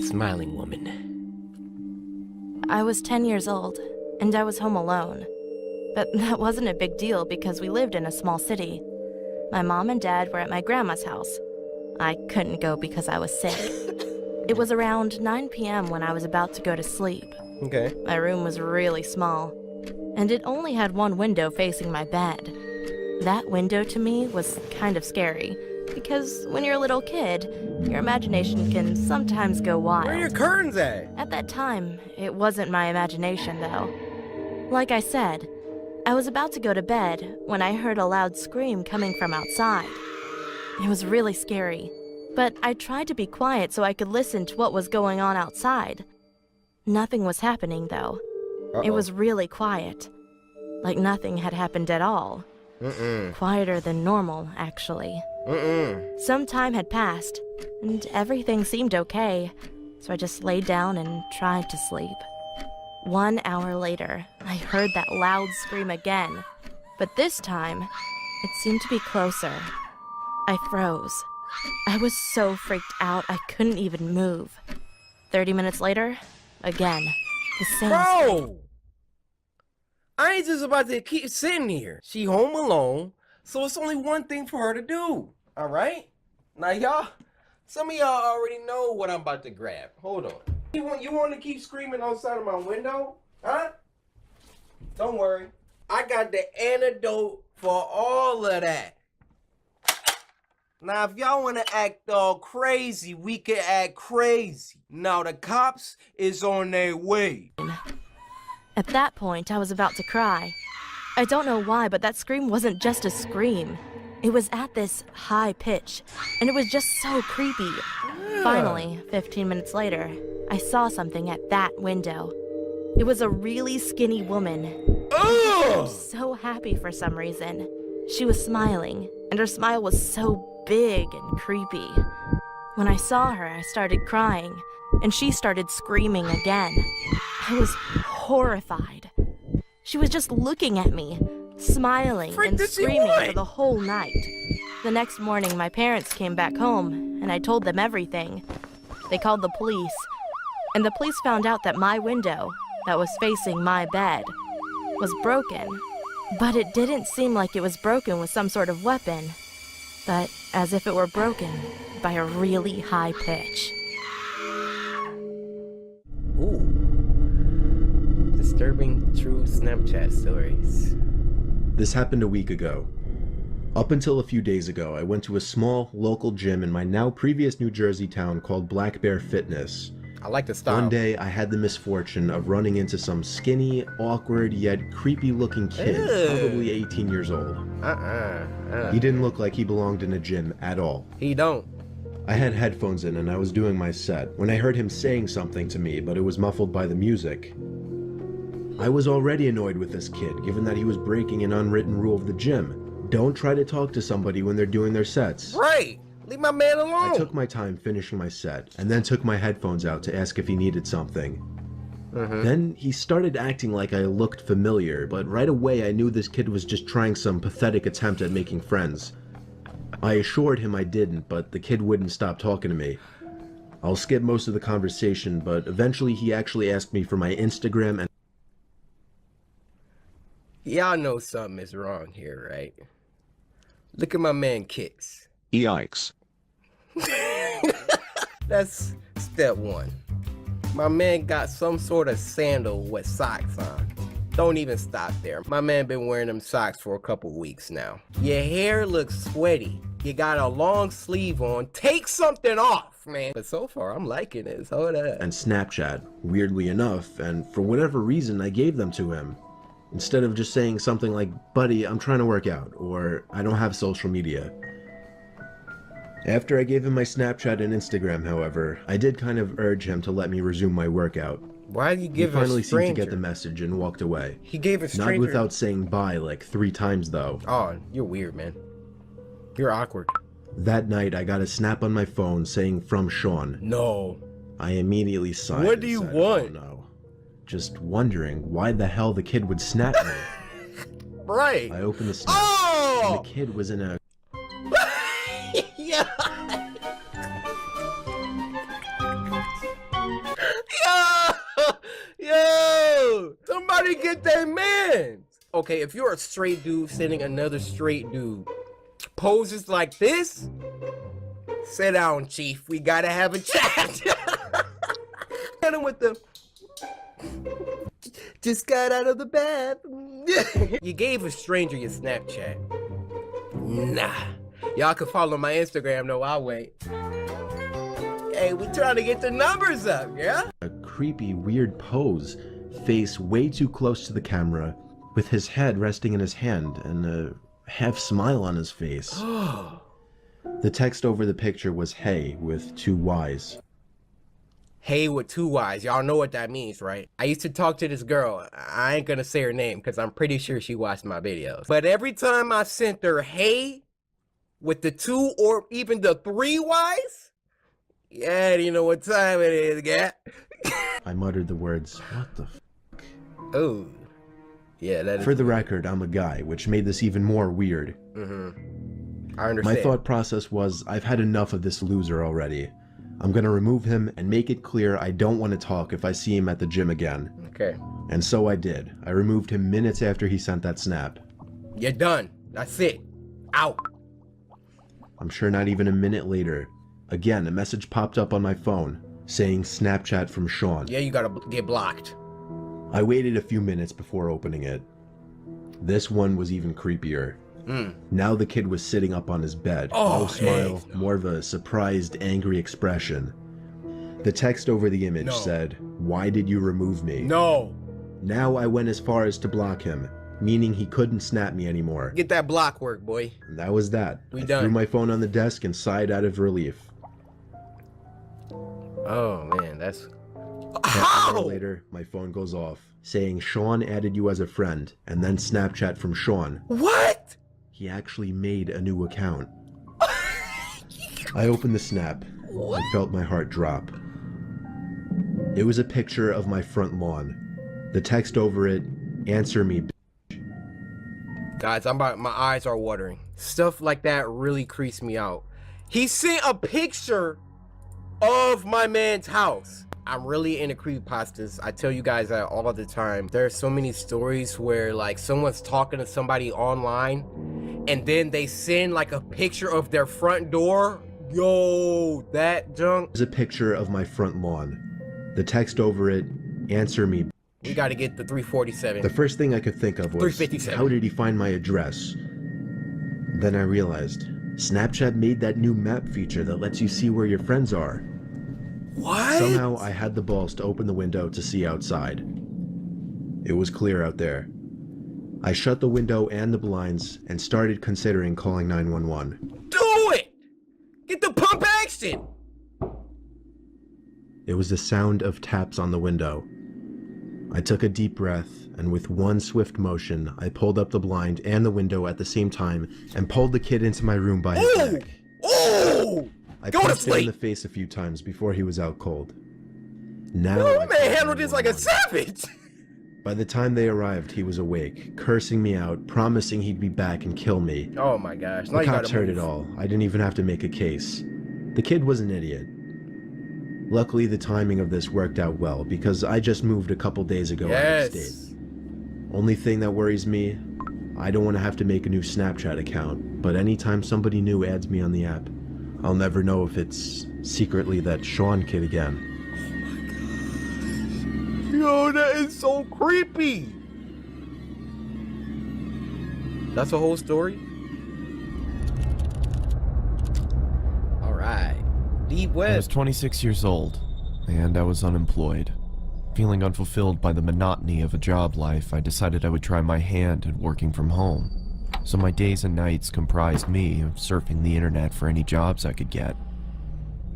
smiling woman. I was 10 years old, and I was home alone. But that wasn't a big deal because we lived in a small city. My mom and dad were at my grandma's house. I couldn't go because I was sick. It was around 9 p.m. when I was about to go to sleep. Okay. My room was really small, and it only had one window facing my bed. That window to me was kind of scary, because when you're a little kid, your imagination can sometimes go wild. Where are your curtains at? At that time, it wasn't my imagination, though. Like I said, I was about to go to bed when I heard a loud scream coming from outside. It was really scary, but I tried to be quiet so I could listen to what was going on outside. Nothing was happening, though. It was really quiet. Like nothing had happened at all. Quieter than normal, actually. Some time had passed, and everything seemed okay, so I just laid down and tried to sleep. 1 hour later, I heard that loud scream again, but this time, it seemed to be closer. I froze. I was so freaked out I couldn't even move. 30 minutes later, again, the same scream. Bro! I ain't just about to keep sitting here. She home alone, so it's only one thing for her to do. Alright? Now y'all, some of y'all already know what I'm about to grab. Hold on. You want to keep screaming outside of my window? Huh? Don't worry. I got the antidote for all of that. Now, if y'all want to act all crazy, we can act crazy. Now, the cops is on their way. At that point, I was about to cry. I don't know why, but that scream wasn't just a scream. It was at this high pitch, and it was just so creepy. Finally, 15 minutes later, I saw something at that window. It was a really skinny woman. I was so happy for some reason. She was smiling, and her smile was so big and creepy. When I saw her, I started crying, and she started screaming again. I was horrified. She was just looking at me, smiling and screaming for the whole night. The next morning, my parents came back home, and I told them everything. They called the police, and the police found out that my window, that was facing my bed, was broken. But it didn't seem like it was broken with some sort of weapon, but as if it were broken by a really high pitch. Ooh. Disturbing true Snapchat stories. This happened a week ago. Up until a few days ago, I went to a small, local gym in my now previous New Jersey town called Black Bear Fitness. I like the style. One day, I had the misfortune of running into some skinny, awkward, yet creepy-looking kid, probably 18 years old. He didn't look like he belonged in a gym at all. He don't. I had headphones in and I was doing my set when I heard him saying something to me, but it was muffled by the music. I was already annoyed with this kid, given that he was breaking an unwritten rule of the gym. Don't try to talk to somebody when they're doing their sets. Right! Leave my man alone! I took my time finishing my set, and then took my headphones out to ask if he needed something. Then he started acting like I looked familiar, but right away I knew this kid was just trying some pathetic attempt at making friends. I assured him I didn't, but the kid wouldn't stop talking to me. I'll skip most of the conversation, but eventually he actually asked me for my Instagram and... Y'all know something is wrong here, right? Look at my man Kicks. Yikes. That's step one. My man got some sort of sandal with socks on. Don't even stop there. My man been wearing them socks for a couple weeks now. Your hair looks sweaty. You got a long sleeve on. Take something off, man. But so far, I'm liking this. Hold up. and Snapchat, weirdly enough, and for whatever reason I gave them to him. Instead of just saying something like, buddy, I'm trying to work out, or I don't have social media. After I gave him my Snapchat and Instagram, however, I did kind of urge him to let me resume my workout. Why did you give He finally a stranger? seemed to get the message and walked away. He gave a stranger. Not without saying bye like 3 times though. Oh, you're weird, man. You're awkward. That night, I got a snap on my phone saying from Sean. No. I immediately sighed. What and do you said, want? Oh, no. Just wondering why the hell the kid would snap me. Right. I opened the snap, and the kid was in a... Yeah. Okay, if you're a straight dude sending another straight dude poses like this, sit down, chief. We gotta have a chat. Hit him with the just got out of the bath. You gave a stranger your Snapchat. Nah. Y'all can follow my Instagram though, I'll wait. Hey, we trying to get the numbers up, yeah? A creepy, weird pose, face way too close to the camera, with his head resting in his hand and a half smile on his face. The text over the picture was "Hey" with 2 Y's. Hey with 2 Y's. Y'all know what that means, right? I used to talk to this girl. I ain't gonna say her name because I'm pretty sure she watched my videos. But every time I sent her hey with the 2 or even the 3 Y's, yeah, do you know what time it is, guy? I muttered the words, "What the f***?" Oh. Yeah, that is. For the record, I'm a guy, which made this even more weird. I understand. My thought process was, I've had enough of this loser already. I'm gonna remove him and make it clear I don't want to talk if I see him at the gym again. Okay. And so I did. I removed him minutes after he sent that snap. You're done. That's it. Out. I'm sure not even a minute later, again, a message popped up on my phone saying Snapchat from Sean. Yeah, you gotta get blocked. I waited a few minutes before opening it. This one was even creepier. Now the kid was sitting up on his bed. Oh, no smile, hey, no. more of a surprised, angry expression. The text over the image said, "Why did you remove me?" No. Now I went as far as to block him, meaning he couldn't snap me anymore. Get that block work, boy. And that was that. We I done. threw my phone on the desk and sighed out of relief. Oh, man, that's... Half an hour later, my phone goes off, saying Sean added you as a friend, and then Snapchat from Sean. What? He actually made a new account. I opened the snap and felt my heart drop. It was a picture of my front lawn. The text over it, "Answer me, bitch." Guys, my eyes are watering. Stuff like that really creeps me out. He sent a picture of my man's house. I'm really into creepypastas. I tell you guys that all the time. There are so many stories where like someone's talking to somebody online and then they send like a picture of their front door. Yo, that junk. There's a picture of my front lawn. The text over it, "Answer me, bitch." We gotta get the 347. The first thing I could think of was, 357. how did he find my address? Then I realized, Snapchat made that new map feature that lets you see where your friends are. What? Somehow I had the balls to open the window to see outside. It was clear out there. I shut the window and the blinds and started considering calling 911. Do it! Get the pump action! It was the sound of taps on the window. I took a deep breath, and with one swift motion, I pulled up the blind and the window at the same time and pulled the kid into my room by his Ooh! neck. Ooh! I Go to punched him in sleep! the face a few times before he was out cold. Now Oh, I man, called handled this like a 911. savage! By the time they arrived, he was awake, cursing me out, promising he'd be back and kill me. Oh my gosh. Now The you cops gotta heard move. it all. I didn't even have to make a case. The kid was an idiot. Luckily, the timing of this worked out well, because I just moved a couple days ago out of state. Yes. Only thing that worries me, I don't want to have to make a new Snapchat account, but anytime somebody new adds me on the app, I'll never know if it's secretly that Sean kid again. Yo, that is so creepy. That's the whole story? Alright. Deep I Web. was 26 years old, and I was unemployed. Feeling unfulfilled by the monotony of a job life, I decided I would try my hand at working from home. So my days and nights comprised me of surfing the internet for any jobs I could get.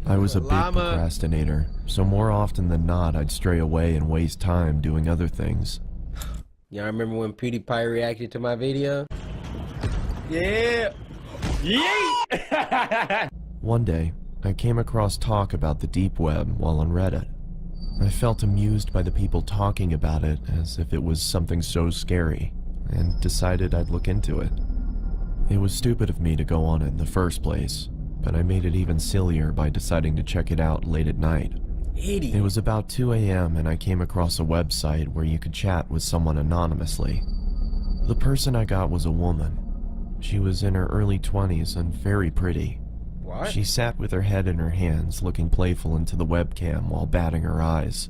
I was a big procrastinator, so more often than not I'd stray away and waste time doing other things. Y'all remember when PewDiePie reacted to my video? Yeah! Yeah! One day, I came across talk about the deep web while on Reddit. I felt amused by the people talking about it as if it was something so scary, and decided I'd look into it. It was stupid of me to go on it in the first place, but I made it even sillier by deciding to check it out late at night. Idiot. It was about 2 a.m. and I came across a website where you could chat with someone anonymously. The person I got was a woman. She was in her early 20s and very pretty. What? She sat with her head in her hands, looking playful into the webcam while batting her eyes.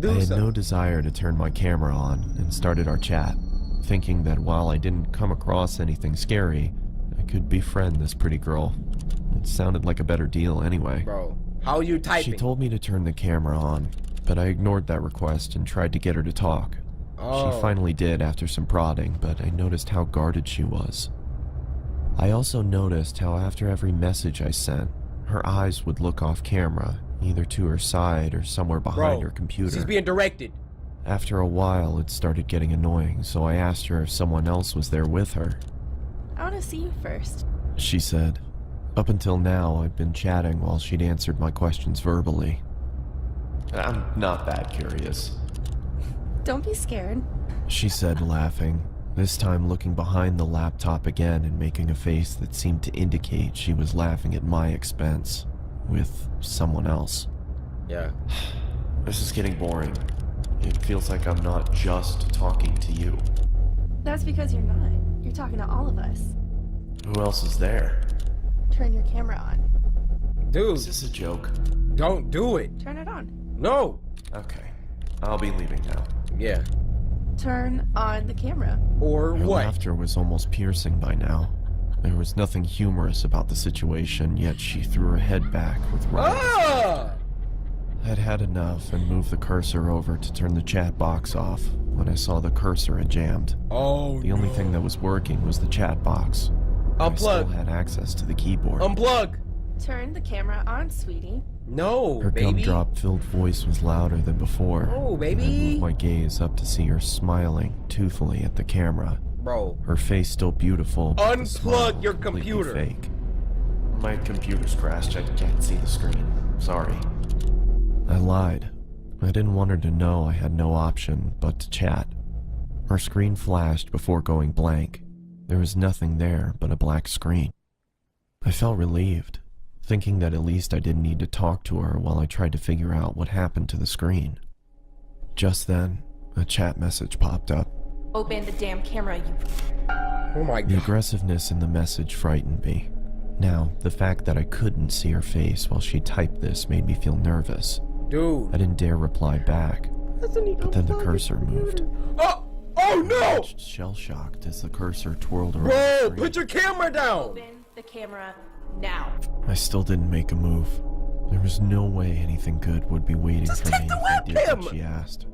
I had no desire to turn my camera on and started our chat, thinking that while I didn't come across anything scary, I could befriend this pretty girl. It sounded like a better deal anyway. Bro, how are you typing? She told me to turn the camera on, but I ignored that request and tried to get her to talk. Oh. She finally did after some prodding, but I noticed how guarded she was. I also noticed how after every message I sent, her eyes would look off camera, either to her side or somewhere behind her computer. She's being directed. After a while, it started getting annoying, so I asked her if someone else was there with her. I want to see you first. She said. Up until now, I'd been chatting while she'd answered my questions verbally. I'm not that curious. Don't be scared. She said, laughing, this time looking behind the laptop again and making a face that seemed to indicate she was laughing at my expense, with someone else. Yeah. This is getting boring. It feels like I'm not just talking to you. That's because you're not. You're talking to all of us. Who else is there? Turn your camera on. Dude, Is this a joke? don't do it. Turn it on. No. Okay. I'll be leaving now. Yeah. Turn on the camera. Or Her what? laughter was almost piercing by now. There was nothing humorous about the situation, yet she threw her head back with rage. Ah! I'd had enough and moved the cursor over to turn the chat box off when I saw the cursor had jammed. Oh, The only thing that was working was the chat box. I still Unplug. had access to the keyboard. Unplug. Turn the camera on, sweetie. No, Her baby. gumdrop-filled voice was louder than before. Oh, baby. And I moved my gaze up to see her smiling toothfully at the camera. Bro. Her face still beautiful, but the Unplug smile your completely computer. fake. My computer's crashed. I can't see the screen. Sorry. I lied. I didn't want her to know I had no option but to chat. Her screen flashed before going blank. There was nothing there but a black screen. I felt relieved, thinking that at least I didn't need to talk to her while I tried to figure out what happened to the screen. Just then, a chat message popped up. Open the damn camera, you... Oh my The god. aggressiveness in the message frightened me. Now, the fact that I couldn't see her face while she typed this made me feel nervous. Dude. I didn't dare reply back, but then the cursor moved. Oh! Oh no! Shell-shocked as the cursor twirled around the Bro, screen. put your camera down! Open the camera now. I still didn't make a move. There was no way anything good would be waiting Just for take me the if I did webcam! what she asked.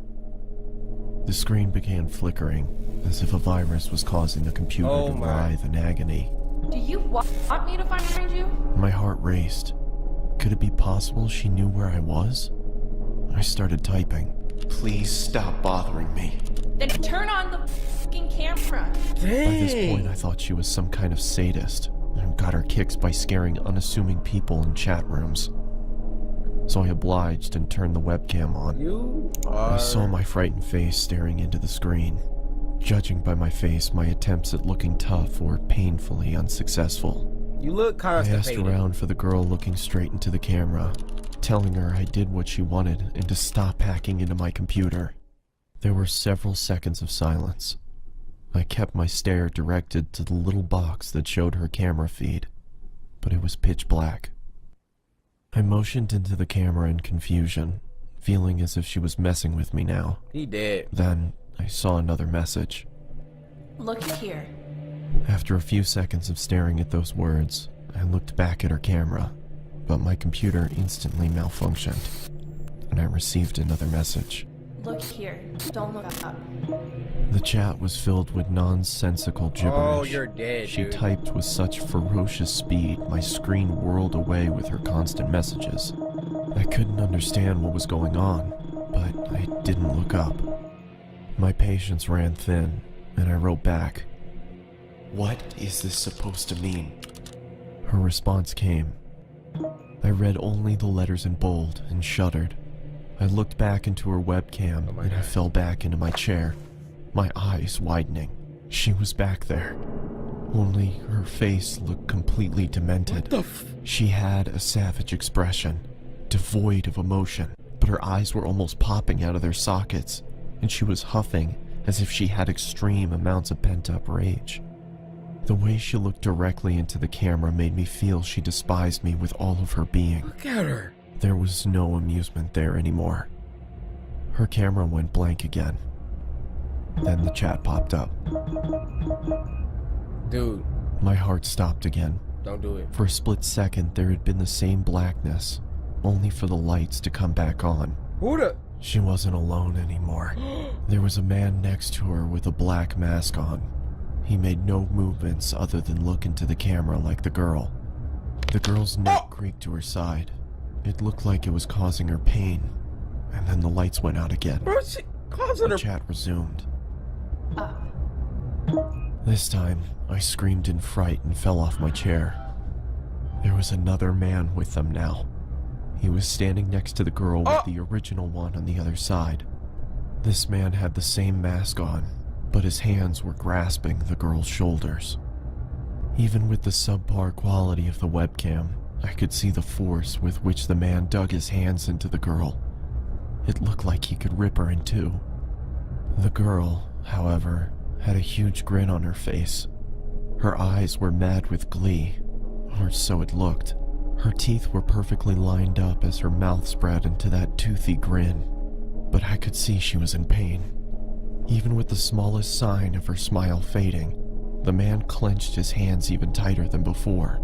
The screen began flickering, as if a virus was causing the computer Oh to my. writhe in agony. Do you want me to find you? My heart raced. Could it be possible she knew where I was? I started typing. Please stop bothering me. Then turn on the fucking camera. By this point, I thought she was some kind of sadist, and got her kicks by scaring unassuming people in chat rooms. So I obliged and turned the webcam on. You I are... saw my frightened face staring into the screen. Judging by my face, my attempts at looking tough were painfully unsuccessful. You look I asked constipated. around for the girl looking straight into the camera, telling her I did what she wanted and to stop hacking into my computer. There were several seconds of silence. I kept my stare directed to the little box that showed her camera feed, but it was pitch black. I motioned into the camera in confusion, feeling as if she was messing with me now. He dead. Then I saw another message. Look here. After a few seconds of staring at those words, I looked back at her camera, but my computer instantly malfunctioned, and I received another message. Look here. Don't look up. The chat was filled with nonsensical gibberish. Oh, you're dead, She dude. typed with such ferocious speed, my screen whirled away with her constant messages. I couldn't understand what was going on, but I didn't look up. My patience ran thin, and I wrote back, "What is this supposed to mean?" Her response came. I read only the letters in bold and shuddered. I looked back into her webcam, and I fell back into my chair, my eyes widening. She was back there. Only her face looked completely demented. She had a savage expression, devoid of emotion, but her eyes were almost popping out of their sockets, and she was huffing as if she had extreme amounts of pent-up rage. The way she looked directly into the camera made me feel she despised me with all of her being. Look at her. There was no amusement there anymore. Her camera went blank again. Then the chat popped up. Dude, My heart stopped again. don't do it. For a split second, there had been the same blackness, only for the lights to come back on. Who the? She wasn't alone anymore. There was a man next to her with a black mask on. He made no movements other than look into the camera like the girl. The girl's neck creaked to her side. It looked like it was causing her pain. And then the lights went out again. Bro, she causing The her. chat resumed. This time, I screamed in fright and fell off my chair. There was another man with them now. He was standing next to the girl with the original one on the other side. This man had the same mask on, but his hands were grasping the girl's shoulders. Even with the subpar quality of the webcam, I could see the force with which the man dug his hands into the girl. It looked like he could rip her in two. The girl, however, had a huge grin on her face. Her eyes were mad with glee, or so it looked. Her teeth were perfectly lined up as her mouth spread into that toothy grin, but I could see she was in pain. Even with the smallest sign of her smile fading, the man clenched his hands even tighter than before,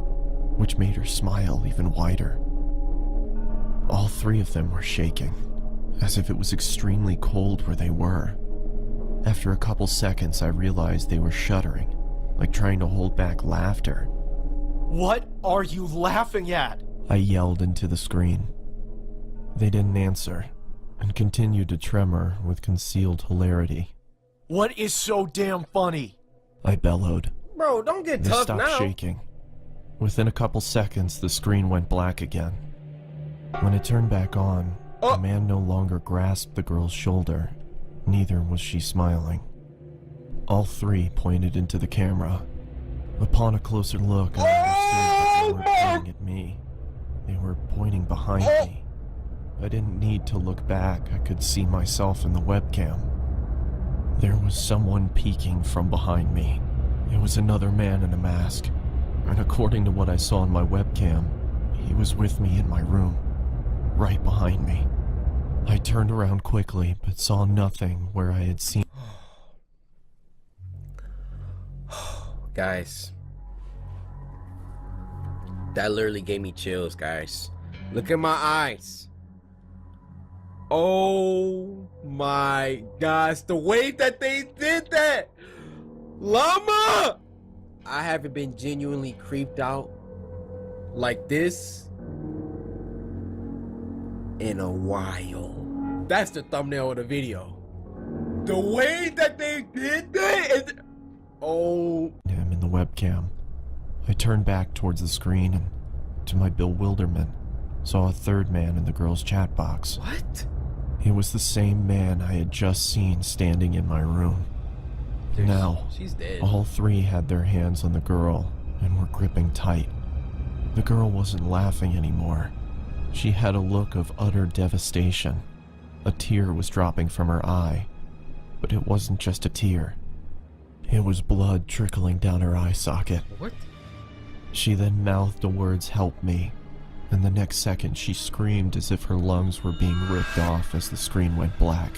which made her smile even wider. All three of them were shaking, as if it was extremely cold where they were. After a couple seconds, I realized they were shuddering, like trying to hold back laughter. What are you laughing at? I yelled into the screen. They didn't answer, and continued to tremor with concealed hilarity. What is so damn funny? I bellowed. Bro, don't get They tough stopped now. shaking. Within a couple seconds, the screen went black again. When it turned back on, the man no longer grasped the girl's shoulder. Neither was she smiling. All three pointed into the camera. Upon a closer look, I understood that they weren't pointing at me. They were pointing behind me. I didn't need to look back. I could see myself in the webcam. There was someone peeking from behind me. It was another man in a mask. And according to what I saw on my webcam, he was with me in my room, right behind me. I turned around quickly, but saw nothing where I had seen. Guys, that literally gave me chills, guys. Look at my eyes. Oh my gosh, the way that they did that. Llama! I haven't been genuinely creeped out like this in a while. That's the thumbnail of the video. The way that they did that is... Oh. Him in the webcam. I turned back towards the screen and, to my bewilderment, saw a third man in the girl's chat box. What? It was the same man I had just seen standing in my room. Now, she's dead. all three had their hands on the girl and were gripping tight. The girl wasn't laughing anymore. She had a look of utter devastation. A tear was dropping from her eye, but it wasn't just a tear. It was blood trickling down her eye socket. What? She then mouthed the words, "Help me," and the next second she screamed as if her lungs were being ripped off as the screen went black.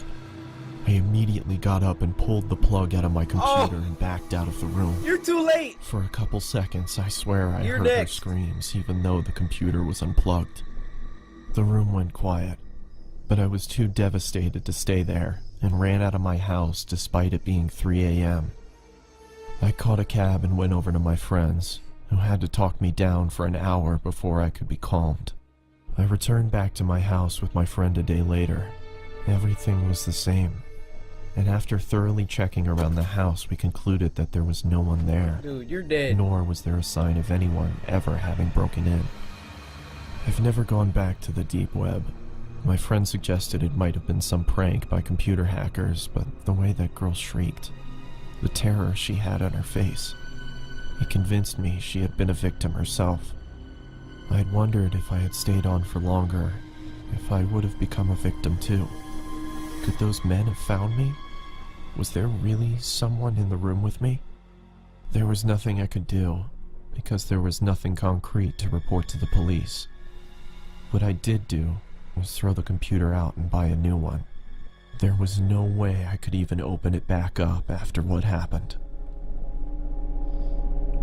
I immediately got up and pulled the plug out of my computer and backed out of the room. You're too late. For a couple seconds, I swear I You're heard her next. screams, even though the computer was unplugged. The room went quiet, but I was too devastated to stay there and ran out of my house despite it being 3 a.m. I caught a cab and went over to my friends, who had to talk me down for an hour before I could be calmed. I returned back to my house with my friend a day later. Everything was the same, and after thoroughly checking around the house, we concluded that there was no one there. Dude, you're dead. Nor was there a sign of anyone ever having broken in. I've never gone back to the deep web. My friend suggested it might have been some prank by computer hackers, but the way that girl shrieked, the terror she had on her face, it convinced me she had been a victim herself. I had wondered if I had stayed on for longer, if I would have become a victim too. Could those men have found me? Was there really someone in the room with me? There was nothing I could do, because there was nothing concrete to report to the police. What I did do was throw the computer out and buy a new one. There was no way I could even open it back up after what happened.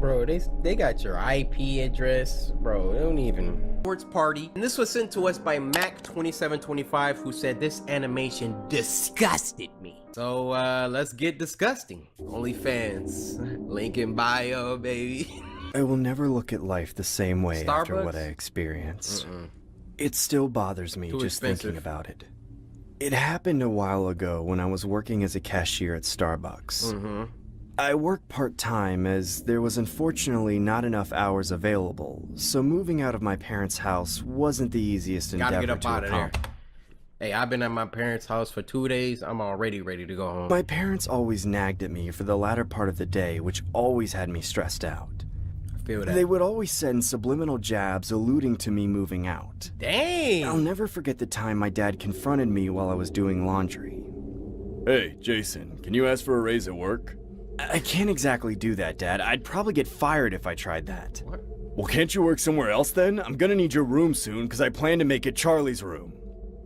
Bro, they got your IP address. Bro, they don't even. Sports Party. And this was sent to us by Mac2725, who said this animation disgusted me. So, let's get disgusting. OnlyFans. Link in bio, baby. I will never look at life the same way after Starbucks? what I experienced. It still bothers me Too just expensive. thinking about it. It happened a while ago when I was working as a cashier at Starbucks. I worked part-time as there was unfortunately not enough hours available, so moving out of my parents' house wasn't the easiest Gotta endeavor get up to out of there. accomplish. Hey, I've been at my parents' house for 2 days. I'm already ready to go home. My parents always nagged at me for the latter part of the day, which always had me stressed out. I feel that. They would always send subliminal jabs alluding to me moving out. Dang. I'll never forget the time my dad confronted me while I was doing laundry. Hey, Jason, can you ask for a raise at work? I can't exactly do that, Dad. I'd probably get fired if I tried that. What? Well, can't you work somewhere else then? I'm gonna need your room soon, because I plan to make it Charlie's room.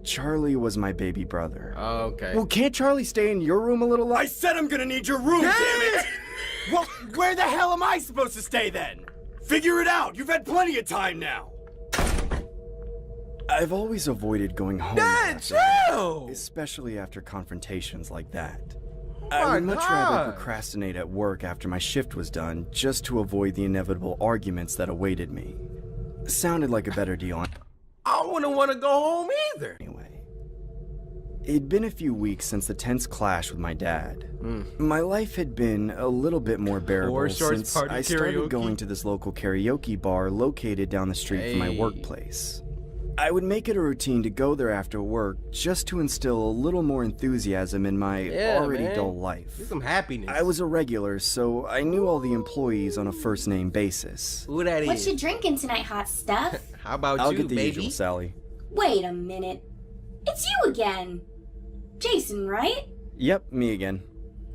Charlie was my baby brother. Okay. Well, can't Charlie stay in your room a little I longer? said I'm gonna need your room, damn it! Well, where the hell am I supposed to stay then? Figure it out! You've had plenty of time now! I've always avoided going home Dad, after, chill! especially after confrontations like that. my I would much rather God. procrastinate at work after my shift was done, just to avoid the inevitable arguments that awaited me. Sounded like a better deal I wouldn't want to go home either. anyway. It'd been a few weeks since the tense clash with my dad. My life had been a little bit more bearable Horror since ShortsParty I started karaoke. going to this local karaoke bar located down the street from my Hey. workplace. I would make it a routine to go there after work just to instill a little more enthusiasm in my Yeah, already man. dull life. Get some happiness. I was a regular, so I knew all the employees on a first-name basis. Who that is? What you drinking tonight, hot stuff? How about I'll you, get the baby? usual, Sally. Wait a minute. It's you again. Jason, right? Yep, me again.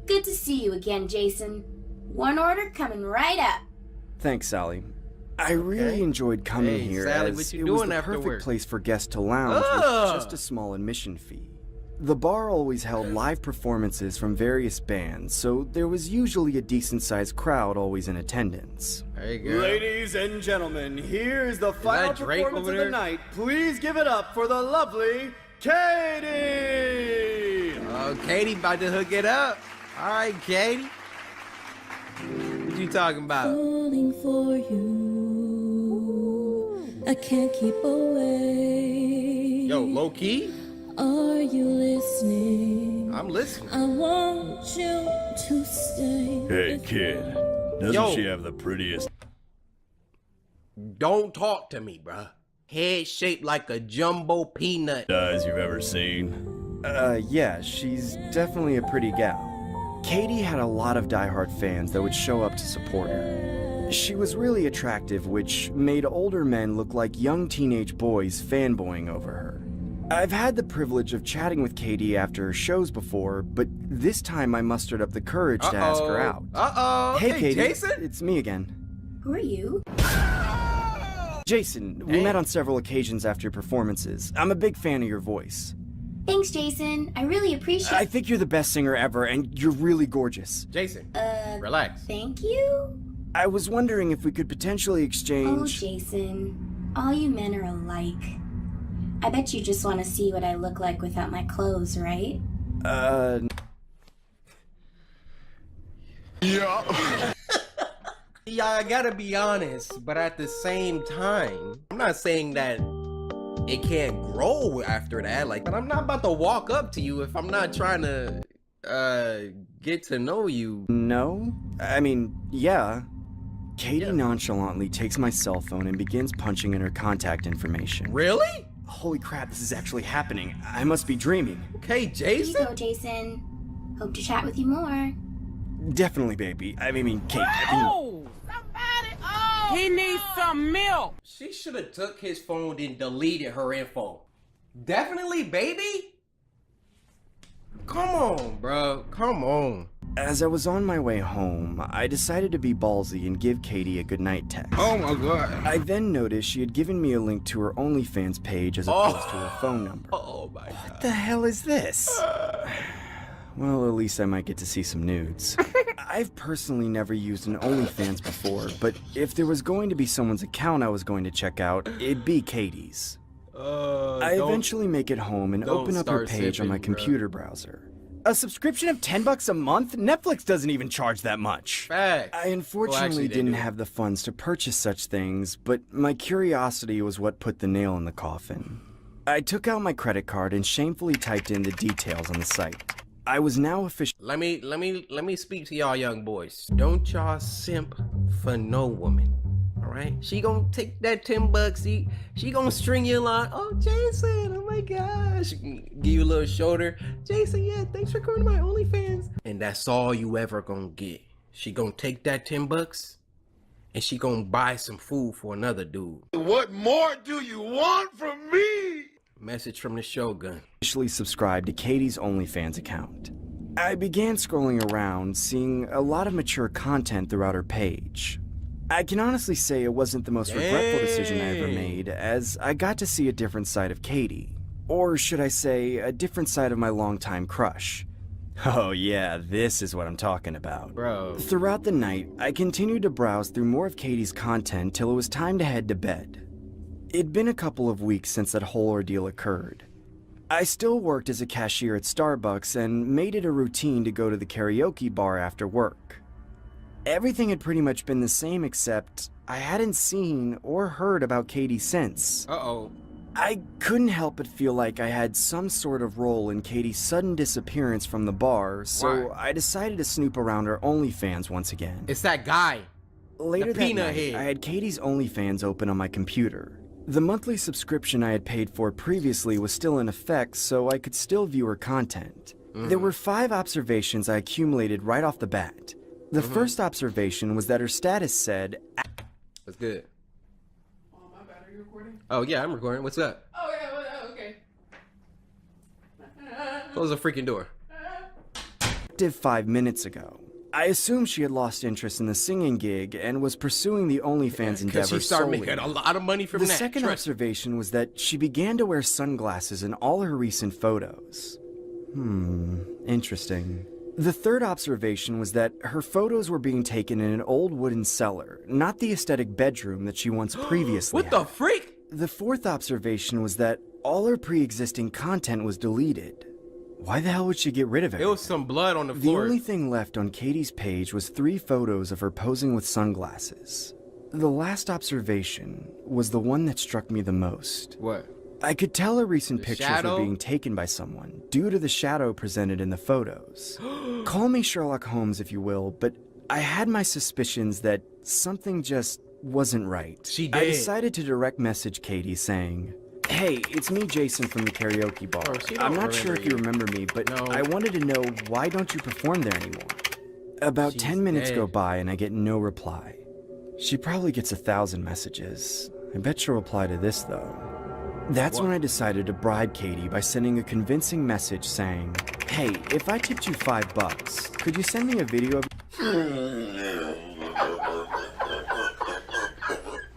Good to see you again, Jason. One order coming right up. Thanks, Sally. I really enjoyed coming Hey, here Sally, as what you it was doing the after perfect work? place for guests to lounge Ugh. with just a small admission fee. The bar always held live performances from various bands, so there was usually a decent-sized crowd always in attendance. Hey, girl. Ladies and gentlemen, here's the final Drake performance over of the there? night. Please give it up for the lovely Katie! Oh, Katie about to hook it up. All right, Katie. What you talking about? Falling for you. I can't keep away. Yo, low key? Are you listening? I'm listening. I want you to stay. Hey, with kid. me. Doesn't Yo. she have the prettiest? Don't talk to me, bruh. Head shaped like a jumbo peanut. Eyes you've ever seen? Yeah, she's definitely a pretty gal. Katie had a lot of diehard fans that would show up to support her. She was really attractive, which made older men look like young teenage boys fanboying over her. I've had the privilege of chatting with Katie after shows before, but this time I mustered up the courage to ask her out. Uh-oh. Hey, Katie, Jason? it's me again. Who are you? Jason, we met on several occasions after your performances. I'm a big fan of your voice. Thanks, Jason. I really appreciate. I think you're the best singer ever, and you're really gorgeous. Jason, relax. Thank you. I was wondering if we could potentially Oh, exchange... Jason. All you men are alike. I bet you just want to see what I look like without my clothes, right? Yeah, I gotta be honest, but at the same time, I'm not saying that it can't grow after that. Like, but I'm not about to walk up to you if I'm not trying to get to know you. No? I mean, yeah. Katie nonchalantly takes my cell phone and begins punching in her contact information. Really? Holy crap, this is actually happening. I must be dreaming. Okay, Here you Jason. go, Jason. Hope to chat with you more. Definitely, baby. I mean, Kate. He needs some milk. She should have took his phone and deleted her info. Definitely, baby. Come on, bro. Come on. As I was on my way home, I decided to be ballsy and give Katie a goodnight text. Oh my god. I then noticed she had given me a link to her OnlyFans page as opposed to her phone number. Oh my god. What the hell is this? Well, at least I might get to see some nudes. I've personally never used an OnlyFans before, but if there was going to be someone's account I was going to check out, it'd be Katie's. I eventually make it home and open up her page on my computer browser. A subscription of $10 a month? Netflix doesn't even charge that much. Facts. I unfortunately they didn't do. have the funds to purchase such things, but my curiosity was what put the nail in the coffin. I took out my credit card and shamefully typed in the details on the site. I was now officially— Let me speak to y'all young boys. Don't y'all simp for no woman. Alright? She gonna take that $10. She gonna string you along. Oh, Jason, oh my gosh. Give you a little shoulder. Jason, yeah, thanks for coming to my OnlyFans. And that's all you ever gonna get. She gonna take that $10 and she gonna buy some food for another dude. What more do you want from me? Message from the Shogun. subscribed to Katie's OnlyFans account. I began scrolling around, seeing a lot of mature content throughout her page. I can honestly say it wasn't the most regretful decision I ever made, as I got to see a different side of Katie. Or should I say, a different side of my longtime crush. Oh yeah, this is what I'm talking about. Bro. Throughout the night, I continued to browse through more of Katie's content till it was time to head to bed. It'd been a couple of weeks since that whole ordeal occurred. I still worked as a cashier at Starbucks and made it a routine to go to the karaoke bar after work. Everything had pretty much been the same, except I hadn't seen or heard about Katie since. Uh-oh. I couldn't help but feel like I had some sort of role in Katie's sudden disappearance from the bar, so I decided to snoop around her OnlyFans once again. It's that guy. Later the that peanut night, head. I had Katie's OnlyFans open on my computer. The monthly subscription I had paid for previously was still in effect, so I could still view her content. There were 5 observations I accumulated right off the bat. The first observation was that her status said— That's good. Oh, my bad. Are you recording? Oh, yeah, I'm recording. What's up? Oh, yeah, well, okay. Close the freaking door. active 5 minutes ago. I assumed she had lost interest in the singing gig and was pursuing the OnlyFans endeavor She started solely. making a lot of money from The that. second observation was that she began to wear sunglasses in all her recent photos. Interesting. The third observation was that her photos were being taken in an old wooden cellar, not the aesthetic bedroom that she once previously What the freak? The fourth observation was that all her pre-existing content was deleted. Why the hell would she get rid of it? There was some blood on the The floor. only thing left on Katie's page was 3 photos of her posing with sunglasses. The last observation was the one that struck me the most. What? I could tell her recent pictures shadow? were being taken by someone due to the shadow presented in the photos. Call me Sherlock Holmes if you will, but I had my suspicions that something just wasn't right. She I did. decided to direct message Katie saying, "Hey, it's me, Jason, from the karaoke bar. she don't I'm not sure remember if you you. remember me, but No. I wanted to know, why don't you perform there anymore?" About She's 10 minutes dead. go by and I get no reply. She probably gets 1,000 messages. I bet she'll reply to this though. That's when I decided to bribe Katie by sending a convincing message saying, "Hey, if I tipped you $5, could you send me a video of..."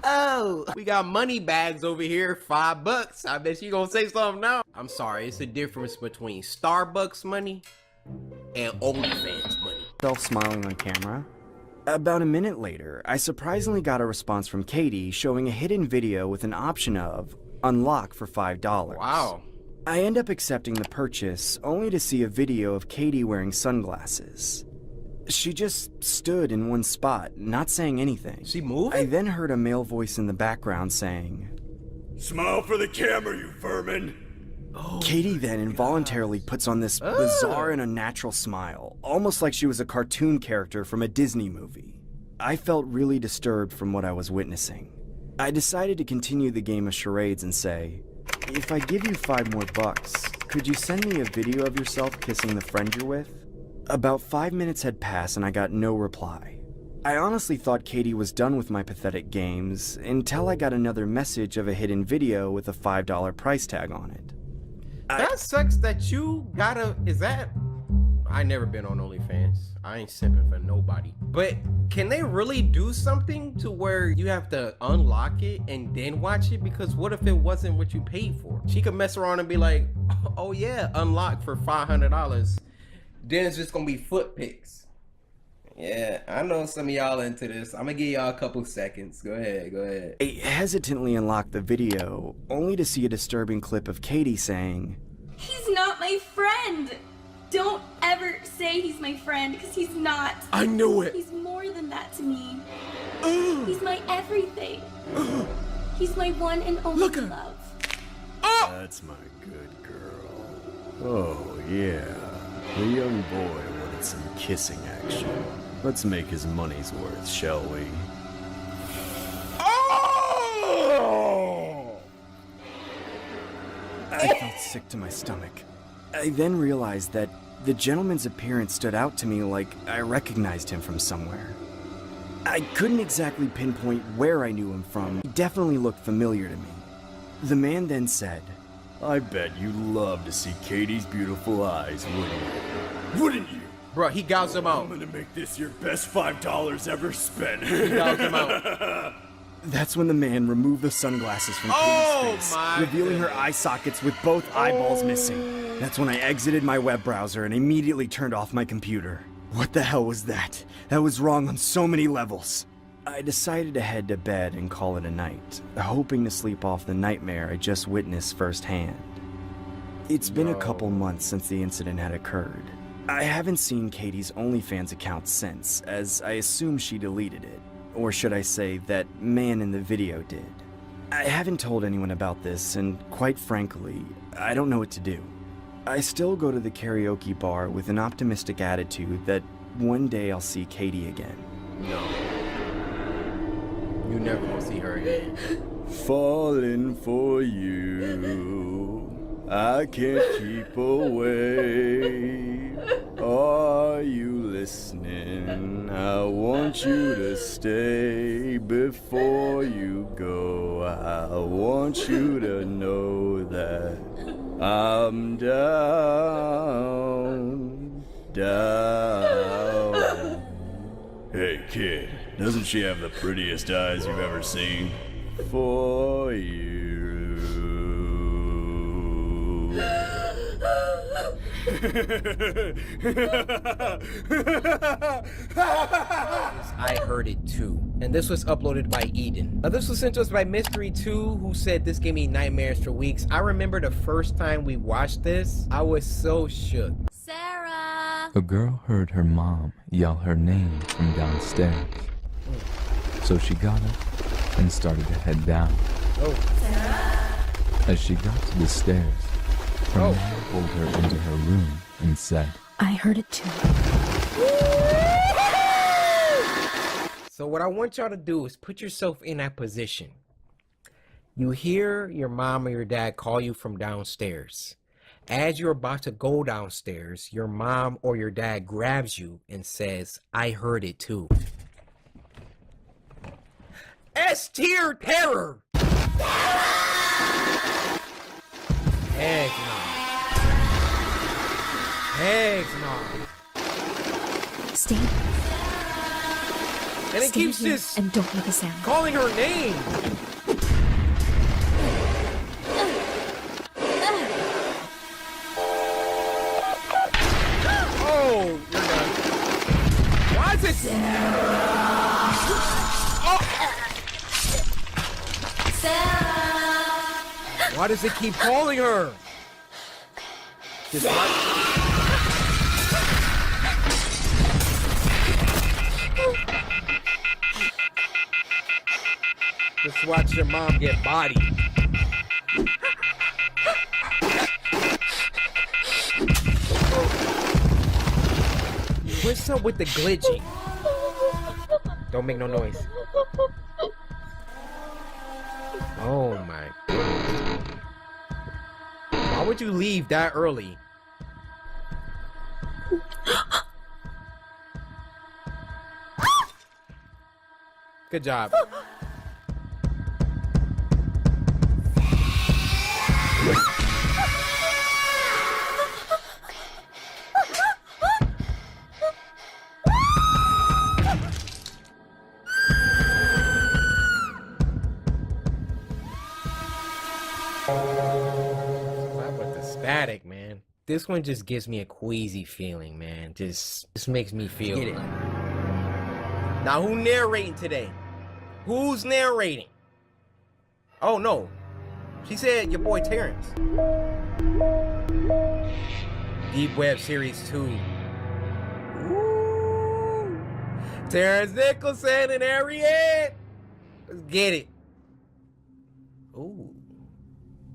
Oh, we got money bags over here, $5. I bet she gonna say something now. I'm sorry, it's the difference between Starbucks money and OnlyFans money. Smiling on camera. About a minute later, I surprisingly got a response from Katie showing a hidden video with an option of unlock for $5. Wow. I end up accepting the purchase, only to see a video of Katie wearing sunglasses. She just stood in one spot, not saying anything. She moving? I then heard a male voice in the background saying, Smile for the camera, you vermin! Katie then involuntarily puts on this bizarre and unnatural smile, almost like she was a cartoon character from a Disney movie. I felt really disturbed from what I was witnessing. I decided to continue the game of charades and say, "If I give you $5 more, could you send me a video of yourself kissing the friend you're with?" About 5 minutes had passed and I got no reply. I honestly thought Katie was done with my pathetic games until I got another message of a hidden video with a $5 price tag on it. That sucks that you gotta, is that I never been on OnlyFans. I ain't simping for nobody. But can they really do something to where you have to unlock it and then watch it? Because what if it wasn't what you paid for? She could mess around and be like, oh yeah, unlocked for $500. Then it's just gonna be foot pics. Yeah, I know some of y'all into this. I'm gonna give y'all a couple seconds. Go ahead. I hesitantly unlocked the video, only to see a disturbing clip of Katie saying, He's not my friend! Don't ever say he's my friend, because he's not. I knew it! He's more than that to me. He's my everything. He's my one and only love. That's my good girl. Oh, yeah. The young boy wanted some kissing action. Let's make his money's worth, shall we? I felt sick to my stomach. I then realized that the gentleman's appearance stood out to me like I recognized him from somewhere. I couldn't exactly pinpoint where I knew him from. He definitely looked familiar to me. The man then said, I bet you love to see Katie's beautiful eyes, wouldn't you? Wouldn't you? Bro, he gouts him out. I'm gonna make this your best $5 ever spent. He gouts him out. That's when the man removed the sunglasses from Katie's face, revealing her eye sockets with both eyeballs missing. That's when I exited my web browser and immediately turned off my computer. What the hell was that? That was wrong on so many levels. I decided to head to bed and call it a night, hoping to sleep off the nightmare I just witnessed firsthand. It's been a couple months since the incident had occurred. I haven't seen Katie's OnlyFans account since, as I assume she deleted it. Or should I say, that man in the video did. I haven't told anyone about this, and quite frankly, I don't know what to do. I still go to the karaoke bar with an optimistic attitude that one day I'll see Katie again. No. You never gonna see her again. Falling for you, I can't keep away. Are you listening? I want you to stay. Before you go, I want you to know that I'm down. Hey kid, doesn't she have the prettiest eyes you've ever seen? For you. I heard it too. And this was uploaded by Eden. Now this was sent to us by Mystery2, who said this gave me nightmares for weeks. I remember the first time we watched this, I was so shook. Sarah! A girl heard her mom yell her name from downstairs. So she got up and started to head down. As she got to the stairs, her mom pulled her into her room and said, I heard it too. So what I want y'all to do is put yourself in that position. You hear your mom or your dad call you from downstairs. As you're about to go downstairs, your mom or your dad grabs you and says, I heard it too. S-tier terror! Heck no. Heck no. Stay. And it Stay keeps here just and don't make a sound. calling her name. Oh, you're done. Why is it? Why does it keep calling her? Just Just watch your mom get bodied. What's up with the glitching? Don't make no noise. Oh my goodness. Why would you leave that early? Good job. dramatic, man. This one just gives me a queasy feeling, man. Just makes me feel it. Now, who narrating today? Who's narrating? Oh, no. She said your boy Terrence. Deep Web Series 2. Ooh. Terrence Nicholson and Harriet. Let's get it. Ooh.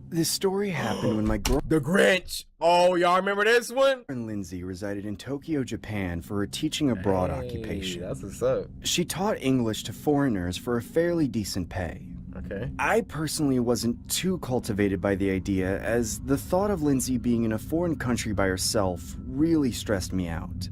This story happened when my The Grinch. Oh, y'all remember this one? girlfriend Lindsay resided in Tokyo, Japan for her teaching abroad occupation. That's what's up. She taught English to foreigners for a fairly decent pay. Okay. I personally wasn't too cultivated by the idea, as the thought of Lindsay being in a foreign country by herself really stressed me out.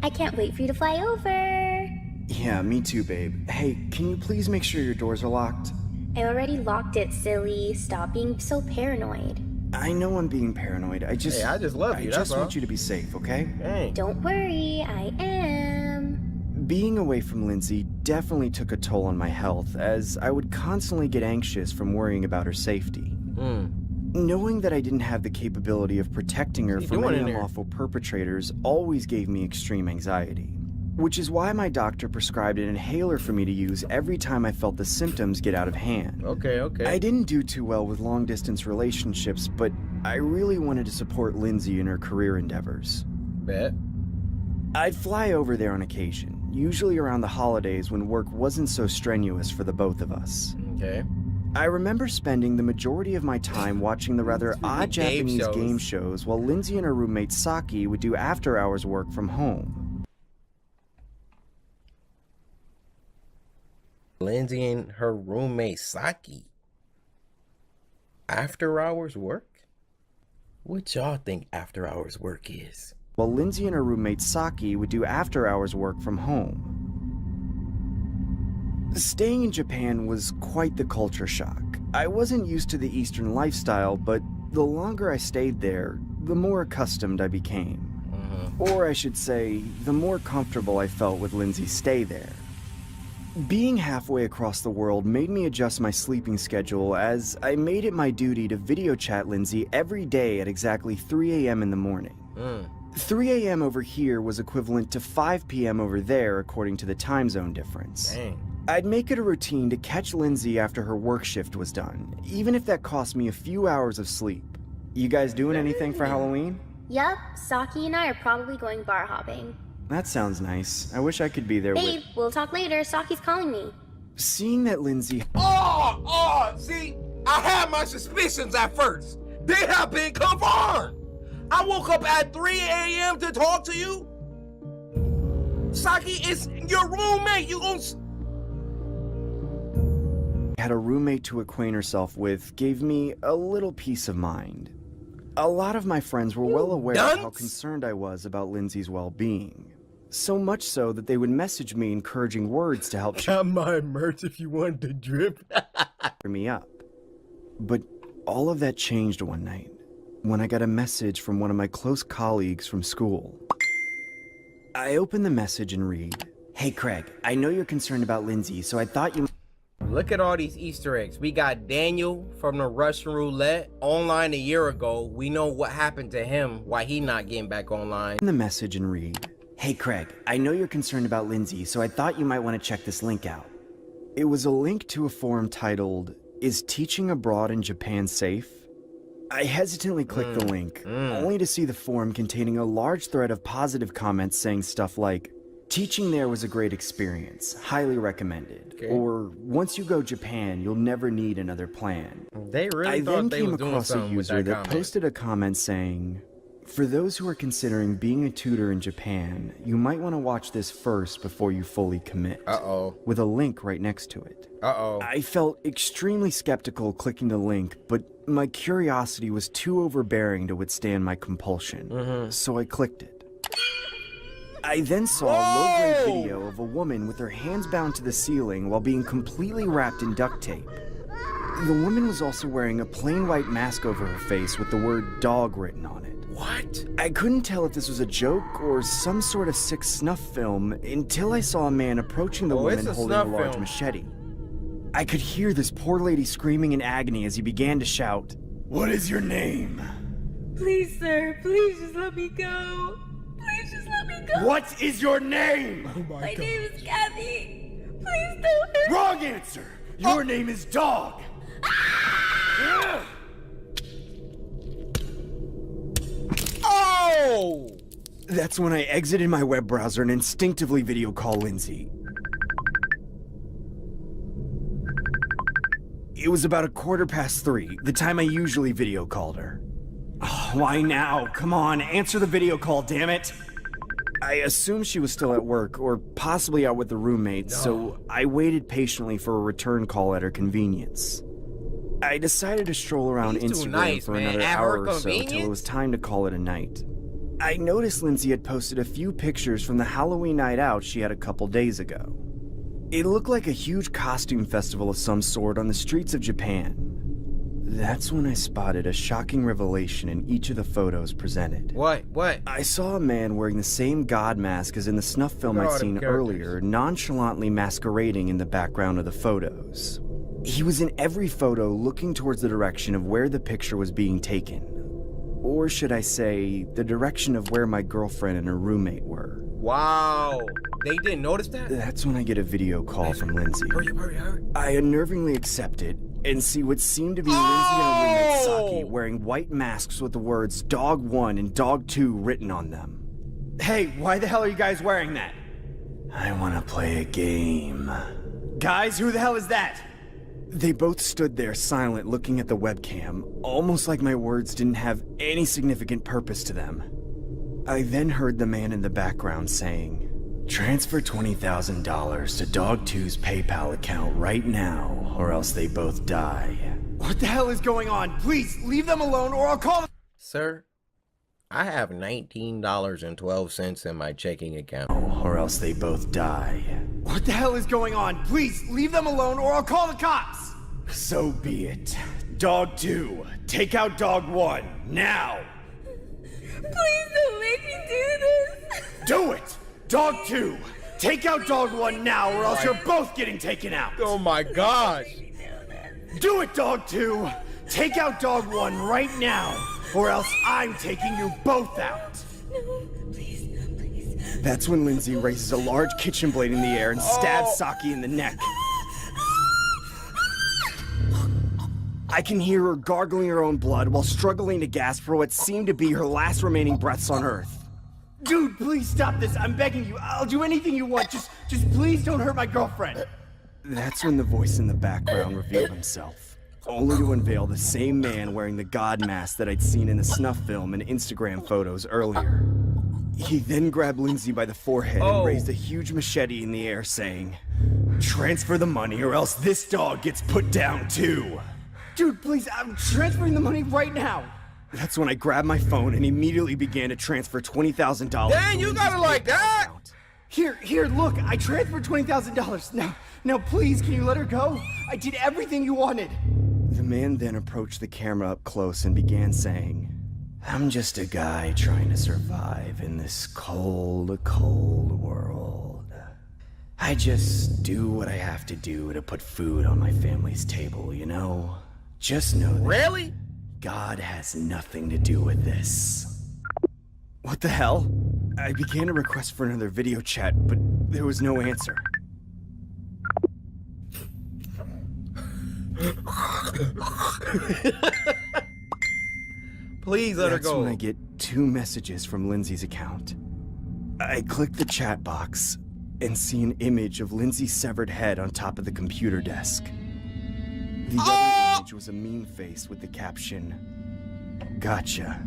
I can't wait for you to fly over. Yeah, me too, babe. Hey, can you please make sure your doors are locked? I already locked it, silly. Stop being so paranoid. I know I'm being paranoid. I just love you. I just want you to be safe, okay? Hey. Don't worry, I am. Being away from Lindsay definitely took a toll on my health, as I would constantly get anxious from worrying about her safety. Knowing that I didn't have the capability of protecting her from any unlawful perpetrators always gave me extreme anxiety. Which is why my doctor prescribed an inhaler for me to use every time I felt the symptoms get out of hand. Okay. I didn't do too well with long-distance relationships, but I really wanted to support Lindsay in her career endeavors. Bet. I'd fly over there on occasion, usually around the holidays when work wasn't so strenuous for the both of us. Okay. I remember spending the majority of my time watching the rather odd Japanese game shows while Lindsay and her roommate Saki would do after-hours work from home. Lindsay and her roommate Saki. After hours work? What y'all think after hours work is? While Lindsay and her roommate Saki would do after-hours work from home. Staying in Japan was quite the culture shock. I wasn't used to the Eastern lifestyle, but the longer I stayed there, the more accustomed I became. Or I should say, the more comfortable I felt with Lindsay's stay there. Being halfway across the world made me adjust my sleeping schedule, as I made it my duty to video chat Lindsay every day at exactly 3 a.m. in the morning. 3 a.m. over here was equivalent to 5 p.m. over there according to the time zone difference. Dang. I'd make it a routine to catch Lindsay after her work shift was done, even if that cost me a few hours of sleep. You guys doing anything for Halloween? Yup, Saki and I are probably going bar hopping. That sounds nice. I wish I could be there Babe, we'll talk later. Saki's calling me. Seeing that Lindsay... See, I had my suspicions at first. They have been confirmed. I woke up at 3 a.m. to talk to you. Saki is your roommate. You gon' had a roommate to acquaint herself with gave me a little peace of mind. A lot of my friends were well aware of how concerned I was about Lindsay's well-being. So much so that they would message me encouraging words to help cheer my merch if you want to drip me up. But all of that changed one night when I got a message from one of my close colleagues from school. I opened the message and read, "Hey Craig, I know you're concerned about Lindsay, so I thought you..." Look at all these Easter eggs. We got Daniel from the Russian Roulette online a year ago. We know what happened to him, why he not getting back online. The message and read, "Hey Craig, I know you're concerned about Lindsay, so I thought you might want to check this link out." It was a link to a forum titled, "Is Teaching Abroad in Japan Safe?" I hesitantly clicked the link, only to see the forum containing a large thread of positive comments saying stuff like, "Teaching there was a great experience, highly recommended," or "Once you go Japan, you'll never need another plan." They really I thought then they came was doing across a something with user that that comment. posted a comment saying, "For those who are considering being a tutor in Japan, you might want to watch this first before you fully commit." With a link right next to it. I felt extremely skeptical clicking the link, but my curiosity was too overbearing to withstand my compulsion, so I clicked it. I then saw a low-grade video of a woman with her hands bound to the ceiling while being completely wrapped in duct tape. The woman was also wearing a plain white mask over her face with the word dog written on it. What? I couldn't tell if this was a joke or some sort of sick snuff film until I saw a man approaching the woman holding a large machete. I could hear this poor lady screaming in agony as he began to shout, "What is your name?" Please, sir, please just let me go. Please just let me go. What is your name? My name is Kathy. Please don't hurt me. Wrong answer. Your name is Dog. Oh! That's when I exited my web browser and instinctively video call Lindsay. It was about 3:15, the time I usually video called her. Oh, why now? Come on, answer the video call, damn it! I assumed she was still at work, or possibly out with the roommates, so I waited patiently for a return call at her convenience. I decided to stroll around He's too Instagram nice, for man. another At hour her or so till it convenience? was time to call it a night. I noticed Lindsay had posted a few pictures from the Halloween night out she had a couple days ago. It looked like a huge costume festival of some sort on the streets of Japan. That's when I spotted a shocking revelation in each of the photos presented. What? I saw a man wearing the same god mask as in the snuff film Look at I'd all them seen characters. earlier, nonchalantly masquerading in the background of the photos. He was in every photo looking towards the direction of where the picture was being taken. Or should I say, the direction of where my girlfriend and her roommate were. Wow. They didn't notice that? That's when I get a video call from Lindsay. Hurry. I unnervingly accept it and see what seemed to be Lindsay and her roommate Saki Oh! wearing white masks with the words Dog 1 and Dog 2 written on them. Hey, why the hell are you guys wearing that? I want to play a game. Guys, who the hell is that? They both stood there silent looking at the webcam, almost like my words didn't have any significant purpose to them. I then heard the man in the background saying, "Transfer $20,000 to Dog 2's PayPal account right now, or else they both die." What the hell is going on? Please, leave them alone or I'll call them. Sir, I have $19.12 in my checking account. Or else they both die. What the hell is going on? Please, leave them alone or I'll call the cops! So be it. Dog 2, take out Dog 1, now! Please don't make me do this. Do it! Dog 2, take out Dog 1 now or else you're both getting taken out! Oh my gosh! Do it, Dog 2! Take out Dog 1 right now or else I'm taking you both out! No, please. That's when Lindsay raises a large kitchen blade in the air and stabs Saki in the neck. I can hear her gargling her own blood while struggling to gasp for what seemed to be her last remaining breaths on Earth. Dude, please stop this. I'm begging you. I'll do anything you want. Just please don't hurt my girlfriend. That's when the voice in the background revealed himself, only to unveil the same man wearing the god mask that I'd seen in the snuff film and Instagram photos earlier. He then grabbed Lindsay by the forehead and raised a huge machete in the air, saying, "Transfer the money or else this dog gets put down too." Dude, please, I'm transferring the money right now. That's when I grabbed my phone and immediately began to transfer $20,000. Dang, you got it like that? Here, look, I transferred $20,000. Now, please, can you let her go? I did everything you wanted. The man then approached the camera up close and began saying, "I'm just a guy trying to survive in this cold, cold world. I just do what I have to do to put food on my family's table, you know? Just know that Really? God has nothing to do with this." What the hell? I began a request for another video chat, but there was no answer. Please let her That's go. when I get 2 messages from Lindsay's account. I click the chat box and see an image of Lindsay's severed head on top of the computer desk. The other image was a mean face with the caption, "Gotcha."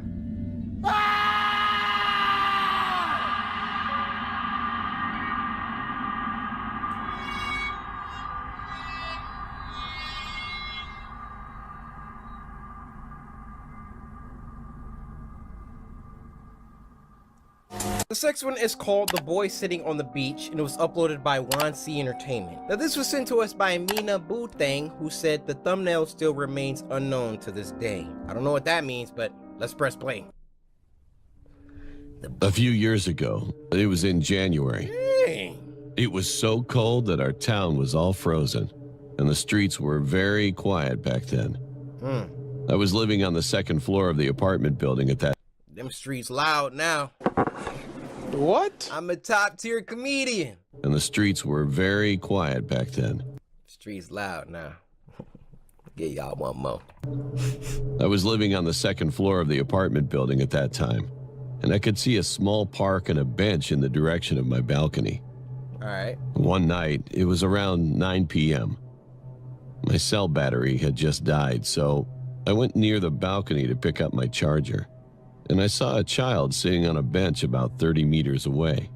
The next one is called The Boy Sitting on the Beach, and it was uploaded by Juan C Entertainment. Now this was sent to us by Mina Boothang, who said the thumbnail still remains unknown to this day. I don't know what that means, but let's press play. A few years ago, it was in January. Dang. It was so cold that our town was all frozen, and the streets were very quiet back then. I was living on the second floor of the apartment building at that. Them streets loud now. What? I'm a top tier comedian. And the streets were very quiet back then. Streets loud now. Get y'all one more. I was living on the second floor of the apartment building at that time, and I could see a small park and a bench in the direction of my balcony. All right. One night, it was around 9 p.m. My cell battery had just died, so I went near the balcony to pick up my charger, and I saw a child sitting on a bench about 30 meters away.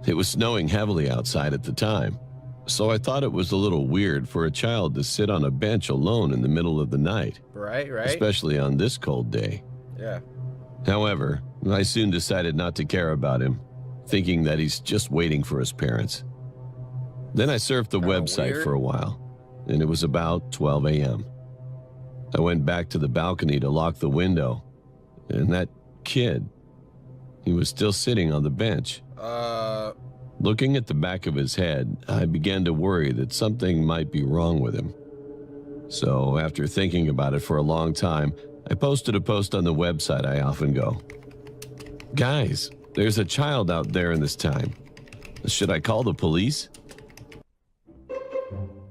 It was snowing heavily outside at the time, so I thought it was a little weird for a child to sit on a bench alone in the middle of the night. Right. Especially on this cold day. Yeah. However, I soon decided not to care about him, thinking that he's just waiting for his parents. Then I surfed the website weird. for a while, and it was about 12 a.m. I went back to the balcony to lock the window, and that kid, he was still sitting on the bench. Looking at the back of his head, I began to worry that something might be wrong with him. So after thinking about it for a long time, I posted a post on the website I often go. Guys, there's a child out there in this time. Should I call the police?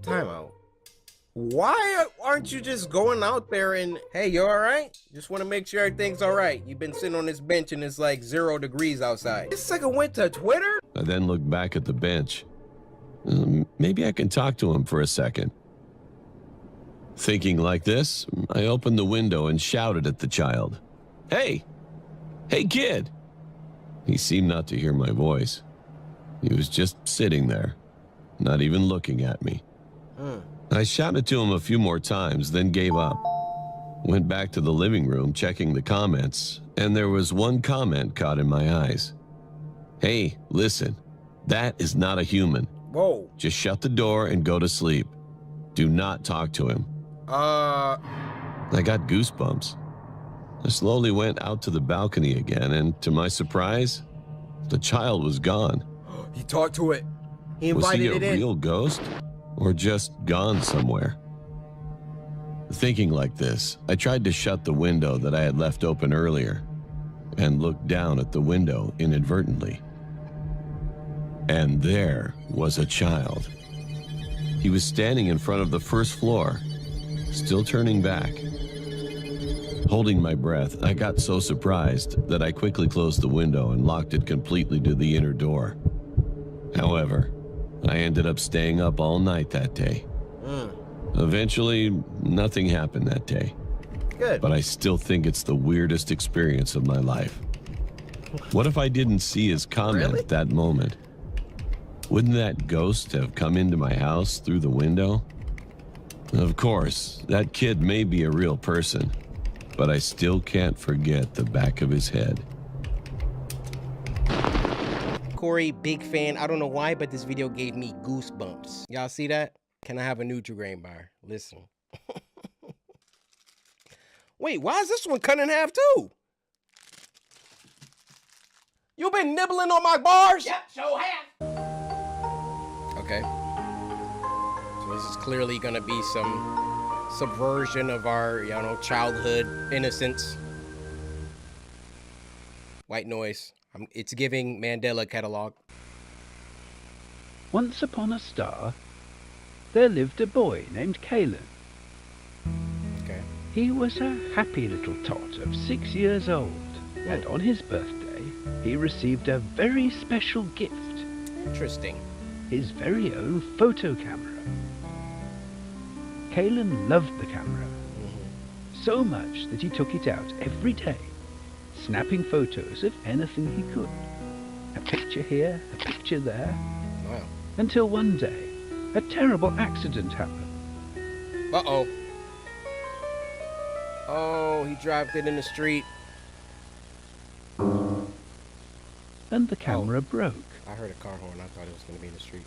Time out. Why aren't you just going out there and, hey, you all right? Just want to make sure everything's all right. You've been sitting on this bench and it's like 0 degrees outside. This second went to Twitter? I then looked back at the bench. Maybe I can talk to him for a second. Thinking like this, I opened the window and shouted at the child. Hey! Hey, kid! He seemed not to hear my voice. He was just sitting there, not even looking at me. I shouted to him a few more times, then gave up. Went back to the living room, checking the comments, and there was one comment caught in my eyes. Hey, listen, that is not a human. Whoa. Just shut the door and go to sleep. Do not talk to him. I got goosebumps. I slowly went out to the balcony again, and to my surprise, the child was gone. He talked to it. He Was invited he a it in. real ghost, or just gone somewhere? Thinking like this, I tried to shut the window that I had left open earlier, and looked down at the window inadvertently. And there was a child. He was standing in front of the first floor, still turning back. Holding my breath, I got so surprised that I quickly closed the window and locked it completely to the inner door. However, I ended up staying up all night that day. Eventually, nothing happened that day. Good. But I still think it's the weirdest experience of my life. What if I didn't see his comment at that moment? Wouldn't that ghost have come into my house through the window? Of course, that kid may be a real person, but I still can't forget the back of his head. Cory, big fan. I don't know why, but this video gave me goosebumps. Y'all see that? Can I have a Nutri-Grain bar? Listen. Wait, why is this one cut in half too? You been nibbling on my bars? Yep, so have. Okay. So this is clearly gonna be some subversion of our, you know, childhood innocence. White noise. It's giving Mandela catalog. Once upon a star, there lived a boy named Kalen. Okay. He was a happy little tot of 6 years old, and on his birthday, he received a very special gift. Interesting. His very own photo camera. Kalen loved the camera, so much that he took it out every day, snapping photos of anything he could. A picture here, a picture there. Wow. Until one day, a terrible accident happened. Uh-oh. Oh, he dropped it in the street. And the camera broke. I heard a car horn. I thought it was going to be in the street.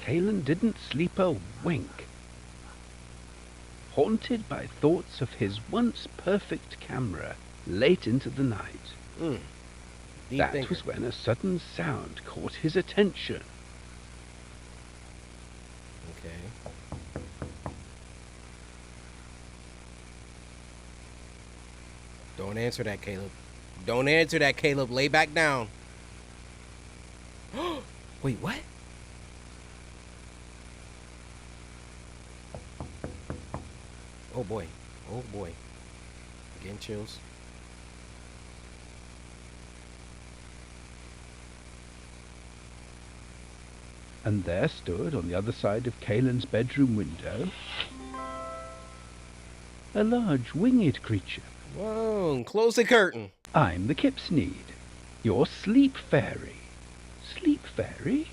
Kalen didn't sleep a wink. Haunted by thoughts of his once perfect camera late into the night. That was when a sudden sound caught his attention. Okay. Don't answer that, Caleb. Don't answer that, Caleb. Lay back down. Wait, what? Oh boy. Oh boy. Getting chills. And there stood, on the other side of Kalen's bedroom window, a large winged creature. Whoa, and close the curtain. I'm the Kipsneed, your sleep fairy. Sleep fairy?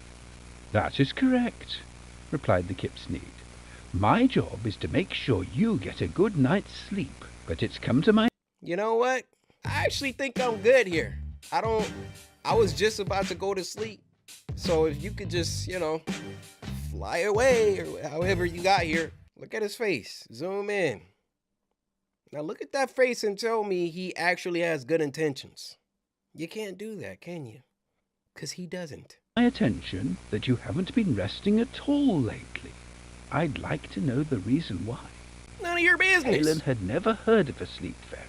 That is correct, replied the Kipsneed. My job is to make sure you get a good night's sleep, but it's come to my... You know what? I actually think I'm good here. I was just about to go to sleep. So if you could just, fly away or however you got here. Look at his face. Zoom in. Now look at that face and tell me he actually has good intentions. You can't do that, can you? Because he doesn't. My attention that you haven't been resting at all lately. I'd like to know the reason why. None of your business. Kalen had never heard of a sleep fairy.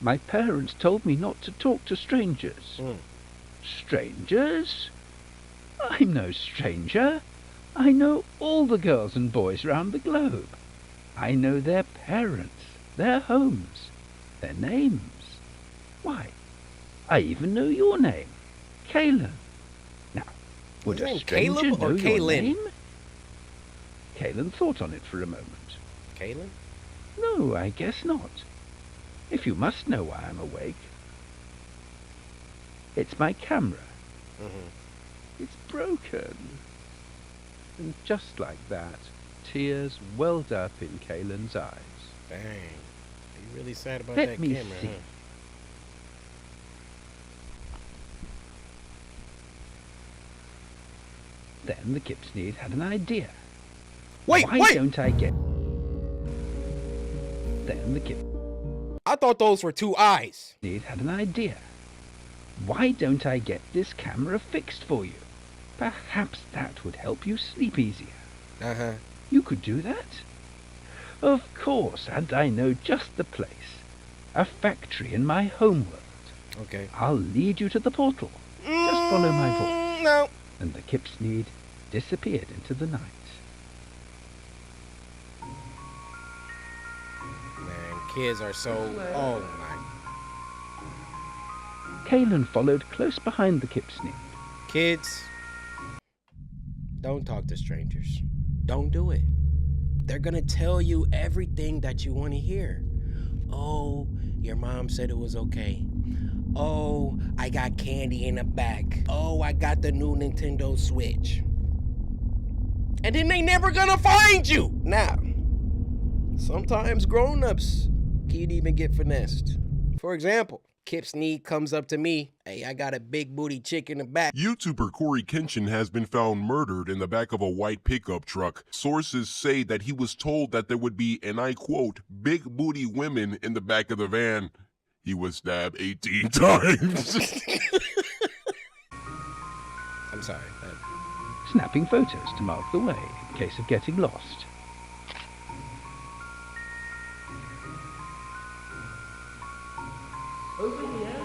My parents told me not to talk to strangers. Strangers? I'm no stranger. I know all the girls and boys round the globe. I know their parents, their homes, their names. Why, I even know your name, Kalen. Now, would a stranger Caleb or know your Kalen? name? Kalen thought on it for a moment. Kalen? No, I guess not. If you must know why I'm awake. It's my camera. It's broken. And just like that, tears welled up in Kalen's eyes. Dang. You really sad about Let that me camera, see. huh? Then the Kipsneed had an idea. Wait, Why don't I get... Then the I thought those were two eyes. Kipsneed had an idea. Why don't I get this camera fixed for you? Perhaps that would help you sleep easier. You could do that? Of course, and I know just the place. A factory in my homeworld. Okay. I'll lead you to the portal. Just follow my voice. No. And the Kipsneed disappeared into the night. Man, kids are so... Oh, my... Kalen followed close behind the Kipsneed. Kids, don't talk to strangers. Don't do it. They're gonna tell you everything that you want to hear. Oh, your mom said it was okay. Oh, I got candy in the back. Oh, I got the new Nintendo Switch. And then they never gonna find you. Now, sometimes grown-ups can't even get finessed. For example, Kipsneed comes up to me. Hey, I got a big booty chick in the back. YouTuber CoryxKenshin has been found murdered in the back of a white pickup truck. Sources say that he was told that there would be, and I quote, big booty women in the back of the van. He was stabbed 18 times. I'm sorry. Snapping photos to mark the way in case of getting lost. Over here.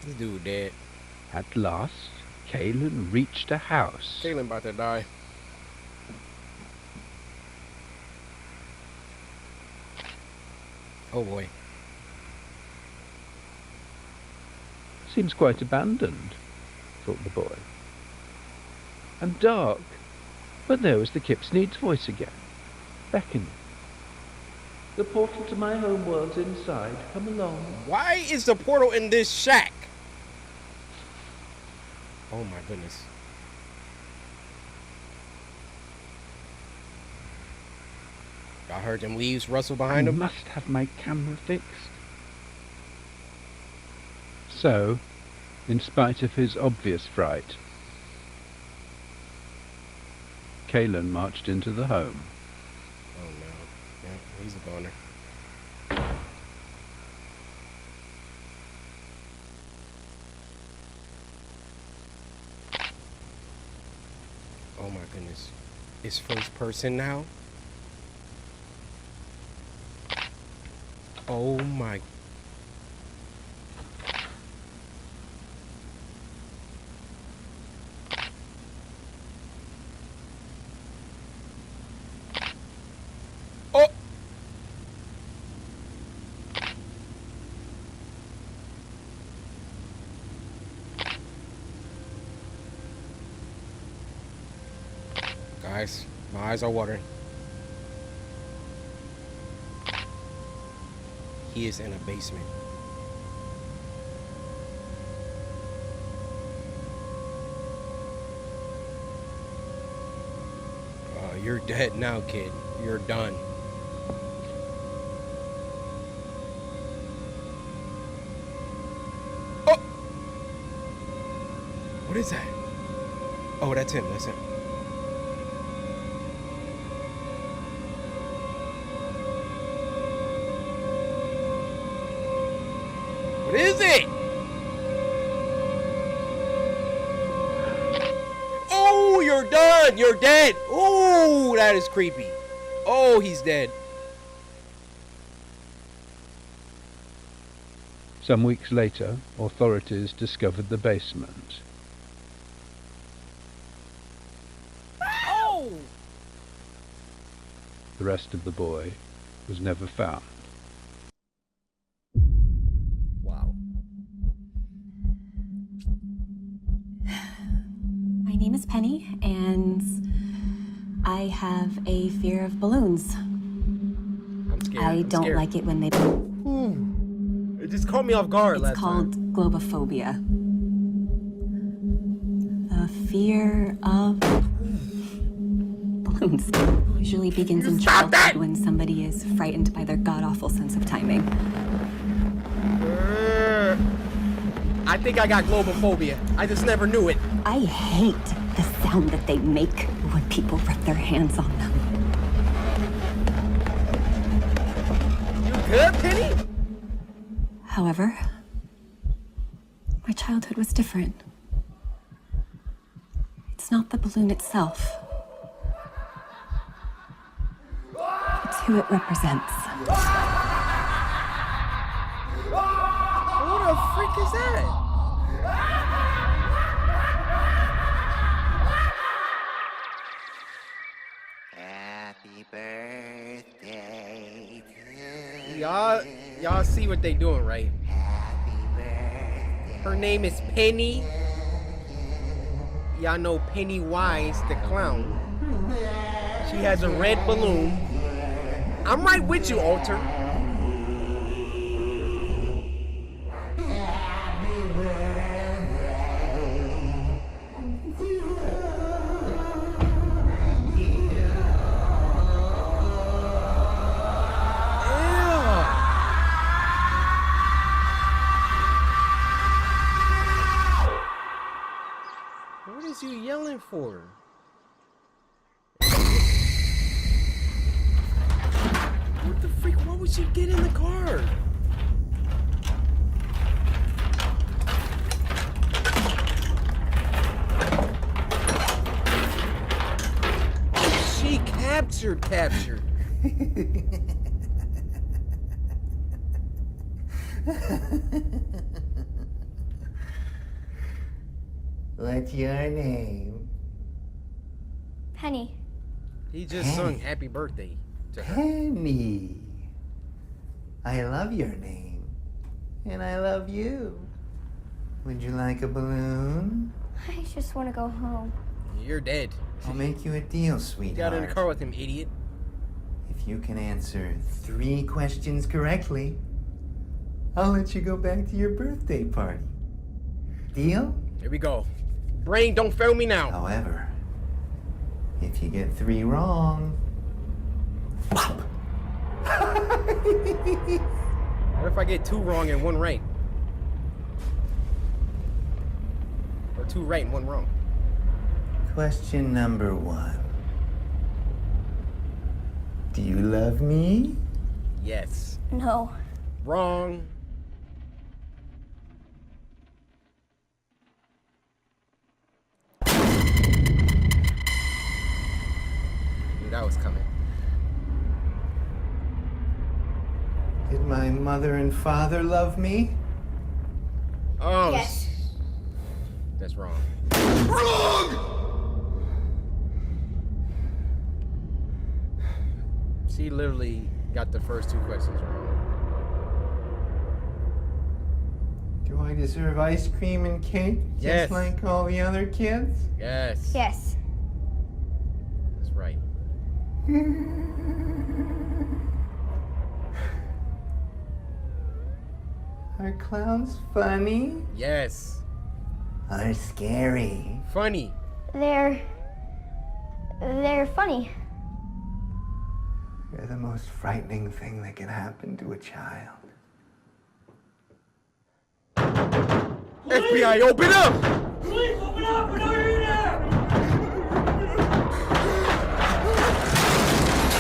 This dude dead. At last, Kalen reached a house. Kalen about to die. Oh boy. Seems quite abandoned, thought the boy. And dark. But there was the Kipsneed's voice again, beckoning. The portal to my homeworld's inside. Come along. Why is the portal in this shack? Oh my goodness. I heard them leaves rustle behind him. I must have my camera fixed. So, in spite of his obvious fright, Kalen marched into the home. Oh no. Yeah, he's a boner. my goodness. It's first person now? Oh my. Oh! Guys, my eyes are watering. He is in a basement. You're dead now, kid. You're done. Oh! What is that? Oh, that's him. That's him. What is it? Oh, you're done. You're dead. Oh, that is creepy. Oh, he's dead. Some weeks later, authorities discovered the basement. Oh! The rest of the boy was never found. Wow. My name is Penny, and I have a fear of balloons. I'm scared. I I'm don't scared. like it when they... It just caught me off guard last It's called globophobia. The fear of balloons usually begins in childhood when somebody is frightened by their god-awful sense of timing. I think I got globophobia. I just never knew it. I hate the sound that they make when people rub their hands on them. You good, Penny? However, my childhood was different. It's not the balloon itself. It's who it represents. Who the freak is that? Happy birthday to Y'all see what they doing, right? Her name is Penny. Y'all know Pennywise the clown. She has a red balloon. I'm right with you, Alter. What is you yelling for? What the freak? Why would you get in the car? She captured. What's your name? Penny. He just sung happy birthday to her. Penny. I love your name. And I love you. Would you like a balloon? I just want to go home. You're dead. I'll make you a deal, You sweetheart. got in the car with him, idiot. If you can answer 3 questions correctly, I'll let you go back to your birthday party. Deal? Here we go. Brain, don't fail me now. However, if you get 3 wrong, pop. What if I get 2 wrong and 1 right? Or 2 right and 1 wrong? Question number 1. Do you love me? Yes. No. Wrong. mother and father love me? Oh. Yes. That's wrong. Wrong! She literally got the first 2 questions wrong. Do I deserve ice cream and cake Yes. just like all the other kids? Yes. Yes. That's right. Are clowns funny? Yes. Or scary? Funny. They're funny. They're the most frightening thing that can happen to a child. FBI, open up! Please open up! I know you're in there!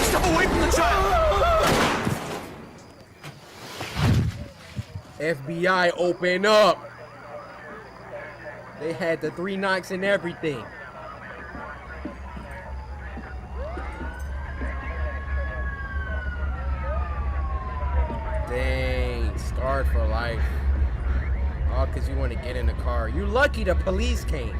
Step away from the child! FBI, open up! They had the 3 knocks and everything. Dang, scarred for life. All because you want to get in the car. You lucky the police came.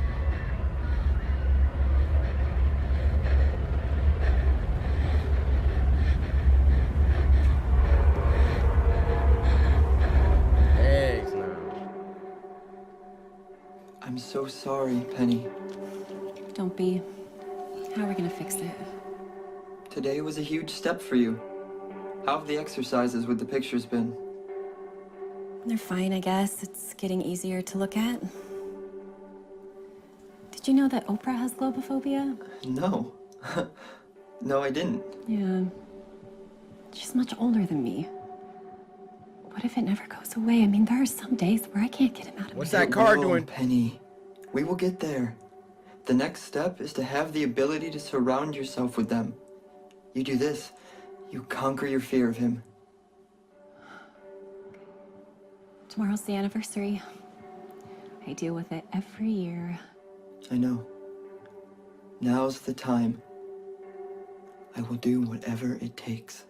Eggs now. I'm so sorry, Penny. Don't be. How are we gonna fix it? Today was a huge step for you. How have the exercises with the pictures been? They're fine, I guess. It's getting easier to look at. Did you know that Oprah has globophobia? No. No, I didn't. Yeah. She's much older than me. What if it never goes away? I mean, there are some days where I can't get him out of What's my that car It will, doing? Penny? We will get there. The next step is to have the ability to surround yourself with them. You do this, you conquer your fear of him. Tomorrow's the anniversary. I deal with it every year. I know. Now's the time. I will do whatever it takes.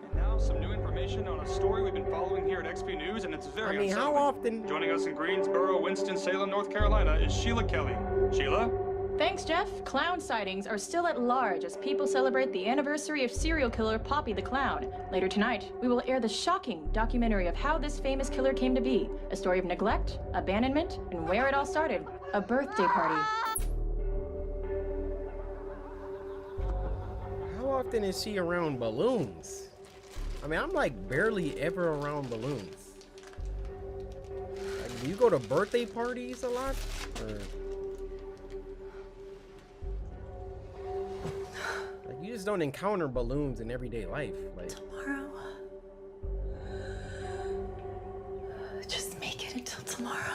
And now some new information on a story we've been following here at XP News, and it's very I mean, how unsettling. often? Joining us in Greensboro, Winston-Salem, North Carolina is Sheila Kelly. Sheila? Thanks, Jeff. Clown sightings are still at large as people celebrate the anniversary of serial killer Poppy the Clown. Later tonight, we will air the shocking documentary of how this famous killer came to be. A story of neglect, abandonment, and where it all started. A birthday party. How often is she around balloons? I mean, I'm like barely ever around balloons. Like, do you go to birthday parties a lot? Or... like, you just don't encounter balloons in everyday life. Like, Tomorrow. Just make it until tomorrow.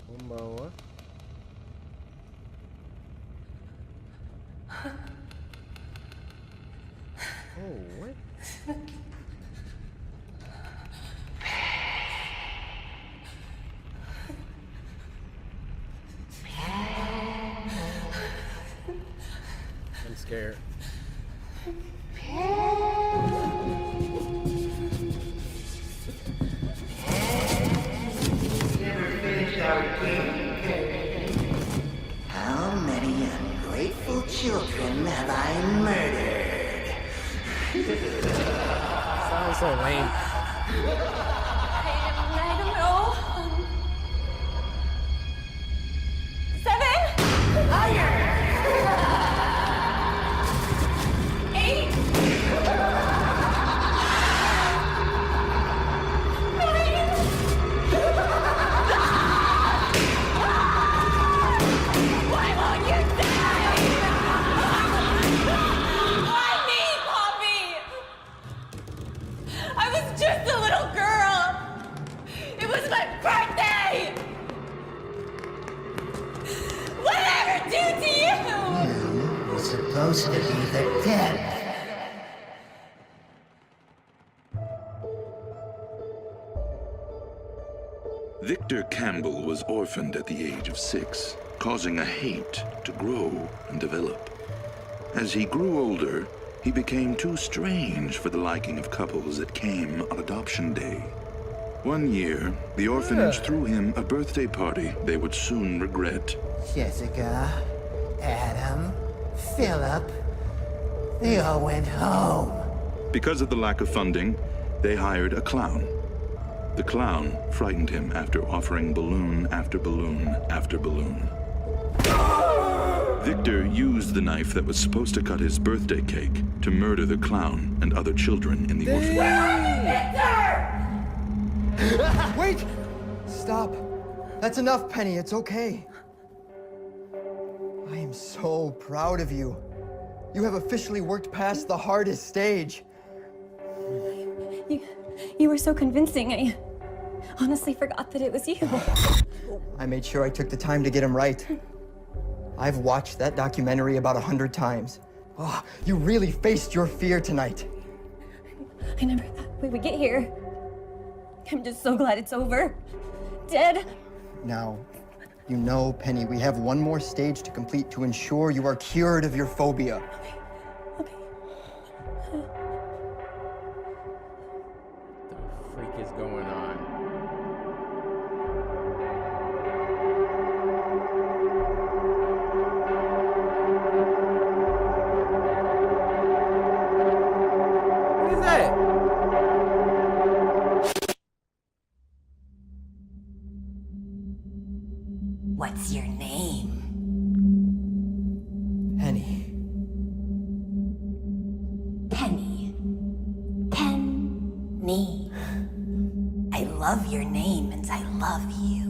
Kumbawa. Oh, what? I'm scared. How many ungrateful children have I murdered? Sounds so lame. I don't know. 7? Higher! 8? Why won't you die? Why me, Poppy? I was just a little girl. It was my birthday. What did I ever do to you? You were supposed to be the 10th. Victor Campbell was orphaned at the age of 6, causing a hate to grow and develop. As he grew older, he became too strange for the liking of couples that came on adoption day. One year, the orphanage threw him a birthday party they would soon regret. Jessica, Adam, Philip, they all went home. Because of the lack of funding, they hired a clown. The clown frightened him after offering balloon after balloon after balloon. Victor used the knife that was supposed to cut his birthday cake to murder the clown and other children in the orphanage. Wait! Stop. That's enough, Penny. It's okay. I am so proud of you. You have officially worked past the hardest stage. You were so convincing. I honestly forgot that it was you. I made sure I took the time to get him right. I've watched that documentary about 100 times. Oh, you really faced your fear tonight. I never thought we would get here. I'm just so glad it's over. Dead. Now, you know, Penny, we have one more stage to complete to ensure you are cured of your phobia. Freak is going on? What is that? What's your name? Penny. Penny. Penny. I love your name and I love you.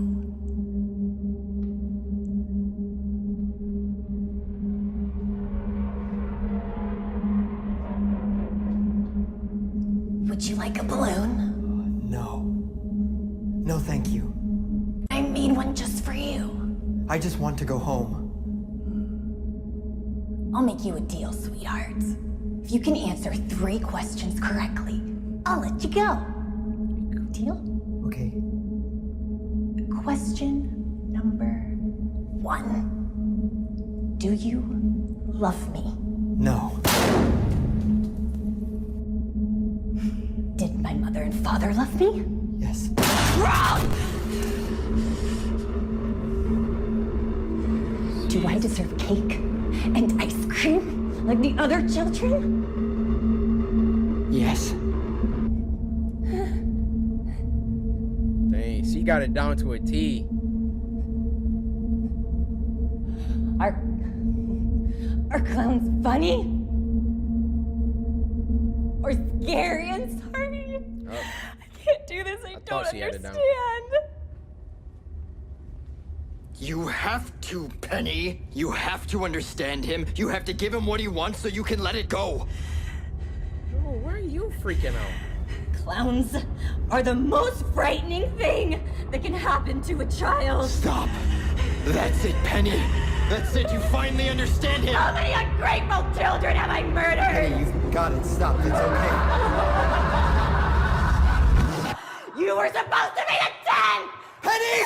Would you like a balloon? No. No, thank you. I made one just for you. I just want to go home. I'll make you a deal, sweetheart. If you can answer 3 questions correctly, I'll let you go. Deal? Okay. Question number 1. Do you love me? No. Did my mother and father love me? Yes. Wrong! Do I deserve cake and ice cream like the other children? Yes. Dang, she got it down to a T. Are clowns funny? Or scary and sorry? Oh. I can't do this. I don't she had it down. understand. You have to, Penny. You have to understand him. You have to give him what he wants so you can let it go. Oh, why are you freaking out? Clowns are the most frightening thing that can happen to a child. Stop. That's it, Penny. That's it. You finally understand him. How many ungrateful children have I murdered? Penny, you've got it. Stop. It's okay. You were supposed to be the 10! Penny!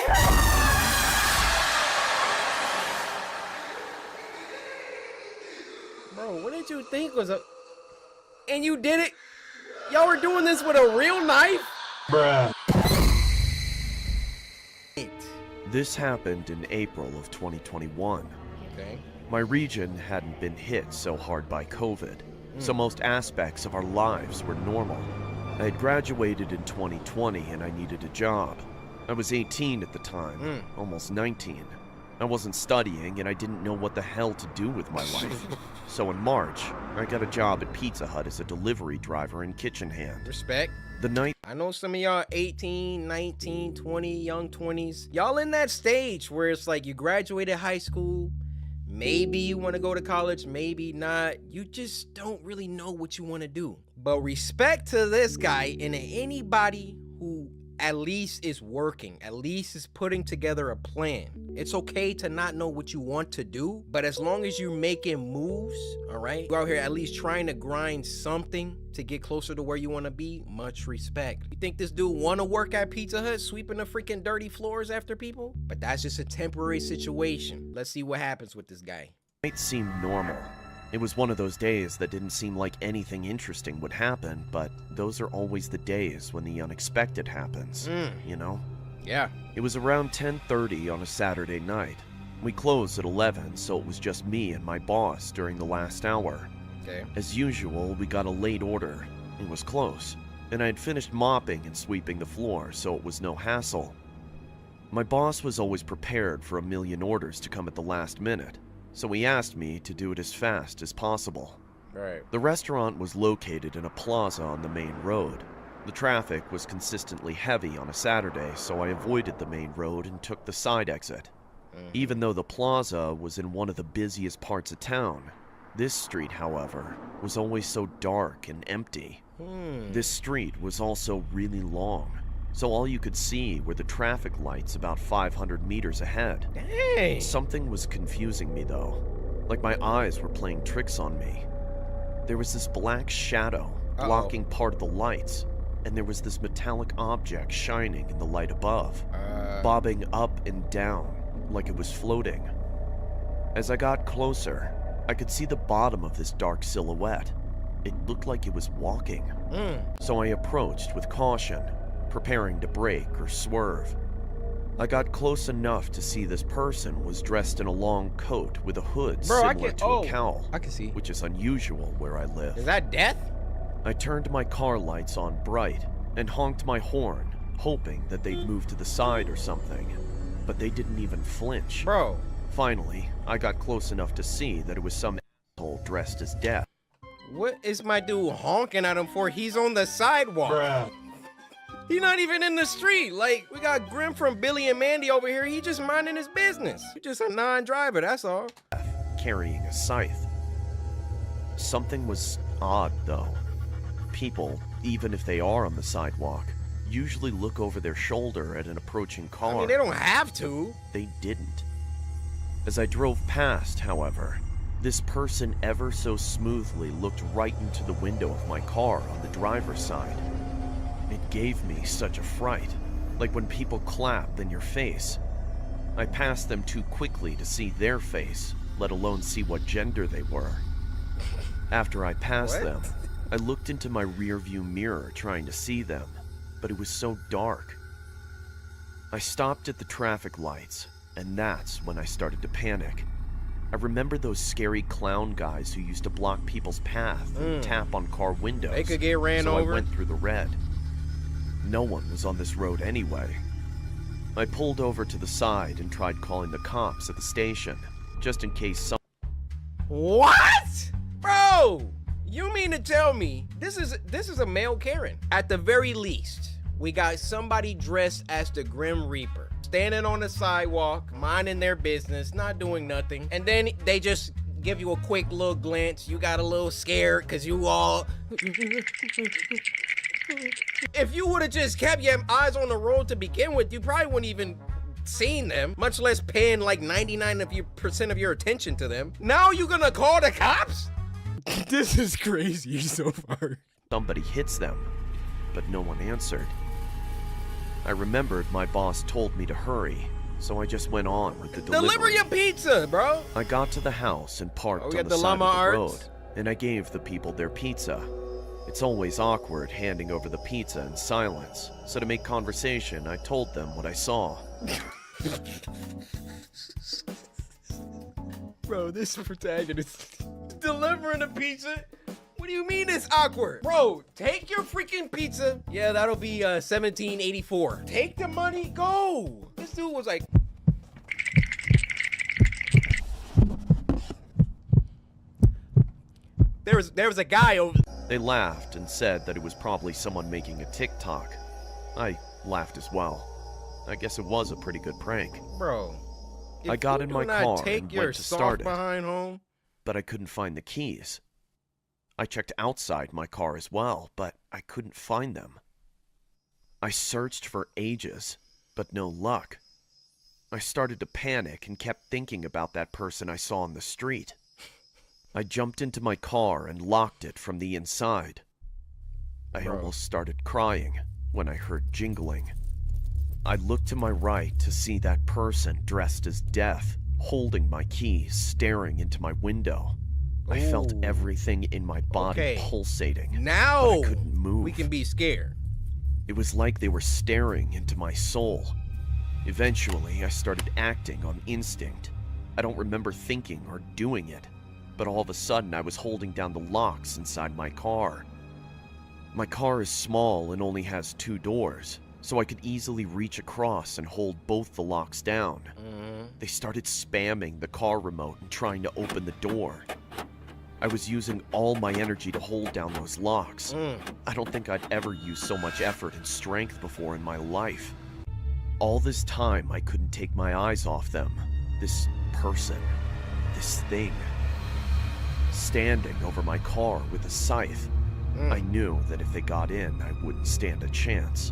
Bro, what did you think was a... And you did it? Y'all were doing this with a real knife? Bruh. This happened in April of 2021. Okay. My region hadn't been hit so hard by COVID, so most aspects of our lives were normal. I had graduated in 2020 and I needed a job. I was 18 at the time, almost 19. I wasn't studying and I didn't know what the hell to do with my life. So in March, I got a job at Pizza Hut as a delivery driver and kitchen hand. Respect. The night I know some of y'all 18, 19, 20, young 20s. Y'all in that stage where it's like you graduated high school, maybe you want to go to college, maybe not. You just don't really know what you want to do. But respect to this guy and anybody who at least is working. At least is putting together a plan. It's okay to not know what you want to do, but as long as you're making moves, all right? You're out here at least trying to grind something to get closer to where you want to be, much respect. You think this dude want to work at Pizza Hut sweeping the freaking dirty floors after people? But that's just a temporary situation. Let's see what happens with this guy. It seemed normal. It was one of those days that didn't seem like anything interesting would happen, but those are always the days when the unexpected happens, you know? Yeah. It was around 10:30 on a Saturday night. We closed at 11, so it was just me and my boss during the last hour. Okay. As usual, we got a late order. It was close, and I had finished mopping and sweeping the floor, so it was no hassle. My boss was always prepared for a million orders to come at the last minute, so he asked me to do it as fast as possible. Right. The restaurant was located in a plaza on the main road. The traffic was consistently heavy on a Saturday, so I avoided the main road and took the side exit. Even though the plaza was in one of the busiest parts of town, this street, however, was always so dark and empty. This street was also really long, so all you could see were the traffic lights about 500 meters ahead. Dang. Something was confusing me though, like my eyes were playing tricks on me. There was this black shadow blocking part of the lights, and there was this metallic object shining in the light above, bobbing up and down like it was floating. As I got closer, I could see the bottom of this dark silhouette. It looked like it was walking. So I approached with caution, preparing to brake or swerve. I got close enough to see this person was dressed in a long coat with a hood similar to a cowl, I can see. which is unusual where I live. Is that death? I turned my car lights on bright and honked my horn, hoping that they'd move to the side or something, but they didn't even flinch. Bro. Finally, I got close enough to see that it was some asshole dressed as Death. What is my dude honking at him for? He's on the sidewalk. Bruh. He's not even in the street. Like, we got Grim from Billy and Mandy over here. He just minding his business. He's just a non-driver, that's all. Carrying a scythe. Something was odd, though. People, even if they are on the sidewalk, usually look over their shoulder at an approaching car. I mean, they don't have to. They didn't. As I drove past, however, this person ever so smoothly looked right into the window of my car on the driver's side. It gave me such a fright, like when people clap in your face. I passed them too quickly to see their face, let alone see what gender they were. After I passed them, I looked into my rearview mirror trying to see them, but it was so dark. I stopped at the traffic lights, and that's when I started to panic. I remember those scary clown guys who used to block people's path and tap on car windows. They could get ran over. So I went through the red. No one was on this road anyway. I pulled over to the side and tried calling the cops at the station, just in case some— What? Bro, you mean to tell me this is a male Karen? At the very least, we got somebody dressed as the Grim Reaper, standing on the sidewalk, minding their business, not doing nothing, and then they just give you a quick little glance. You got a little scared because you all... If you would have just kept your eyes on the road to begin with, you probably wouldn't even seen them, much less paying like 99% of your attention to them. Now you gonna call the cops? This is crazy so far. somebody hits them, but no one answered. I remembered my boss told me to hurry, so I just went on with the delivery. Deliver your pizza, bro! I got to the house and parked on the side of the road, and I gave the people their pizza. It's always awkward handing over the pizza in silence, so to make conversation, I told them what I saw. Bro, this protagonist delivering a pizza? What do you mean it's awkward? Bro, take your freaking pizza. Yeah, that'll be $17.84. Take the money, go. This dude was like... There was a guy over... They laughed and said that it was probably someone making a TikTok. I laughed as well. I guess it was a pretty good prank. Bro, I got in my car and went to start it, behind home, but I couldn't find the keys. I checked outside my car as well, but I couldn't find them. I searched for ages, but no luck. I started to panic and kept thinking about that person I saw on the street. I jumped into my car and locked it from the inside. I almost started crying when I heard jingling. I looked to my right to see that person dressed as Death, holding my keys, staring into my window. I felt everything in my body pulsating. Now but I couldn't move. we can be scared. It was like they were staring into my soul. Eventually, I started acting on instinct. I don't remember thinking or doing it, but all of a sudden I was holding down the locks inside my car. My car is small and only has 2 doors, so I could easily reach across and hold both the locks down. They started spamming the car remote and trying to open the door. I was using all my energy to hold down those locks. I don't think I'd ever used so much effort and strength before in my life. All this time, I couldn't take my eyes off them. This person, this thing, standing over my car with a scythe. I knew that if they got in, I wouldn't stand a chance.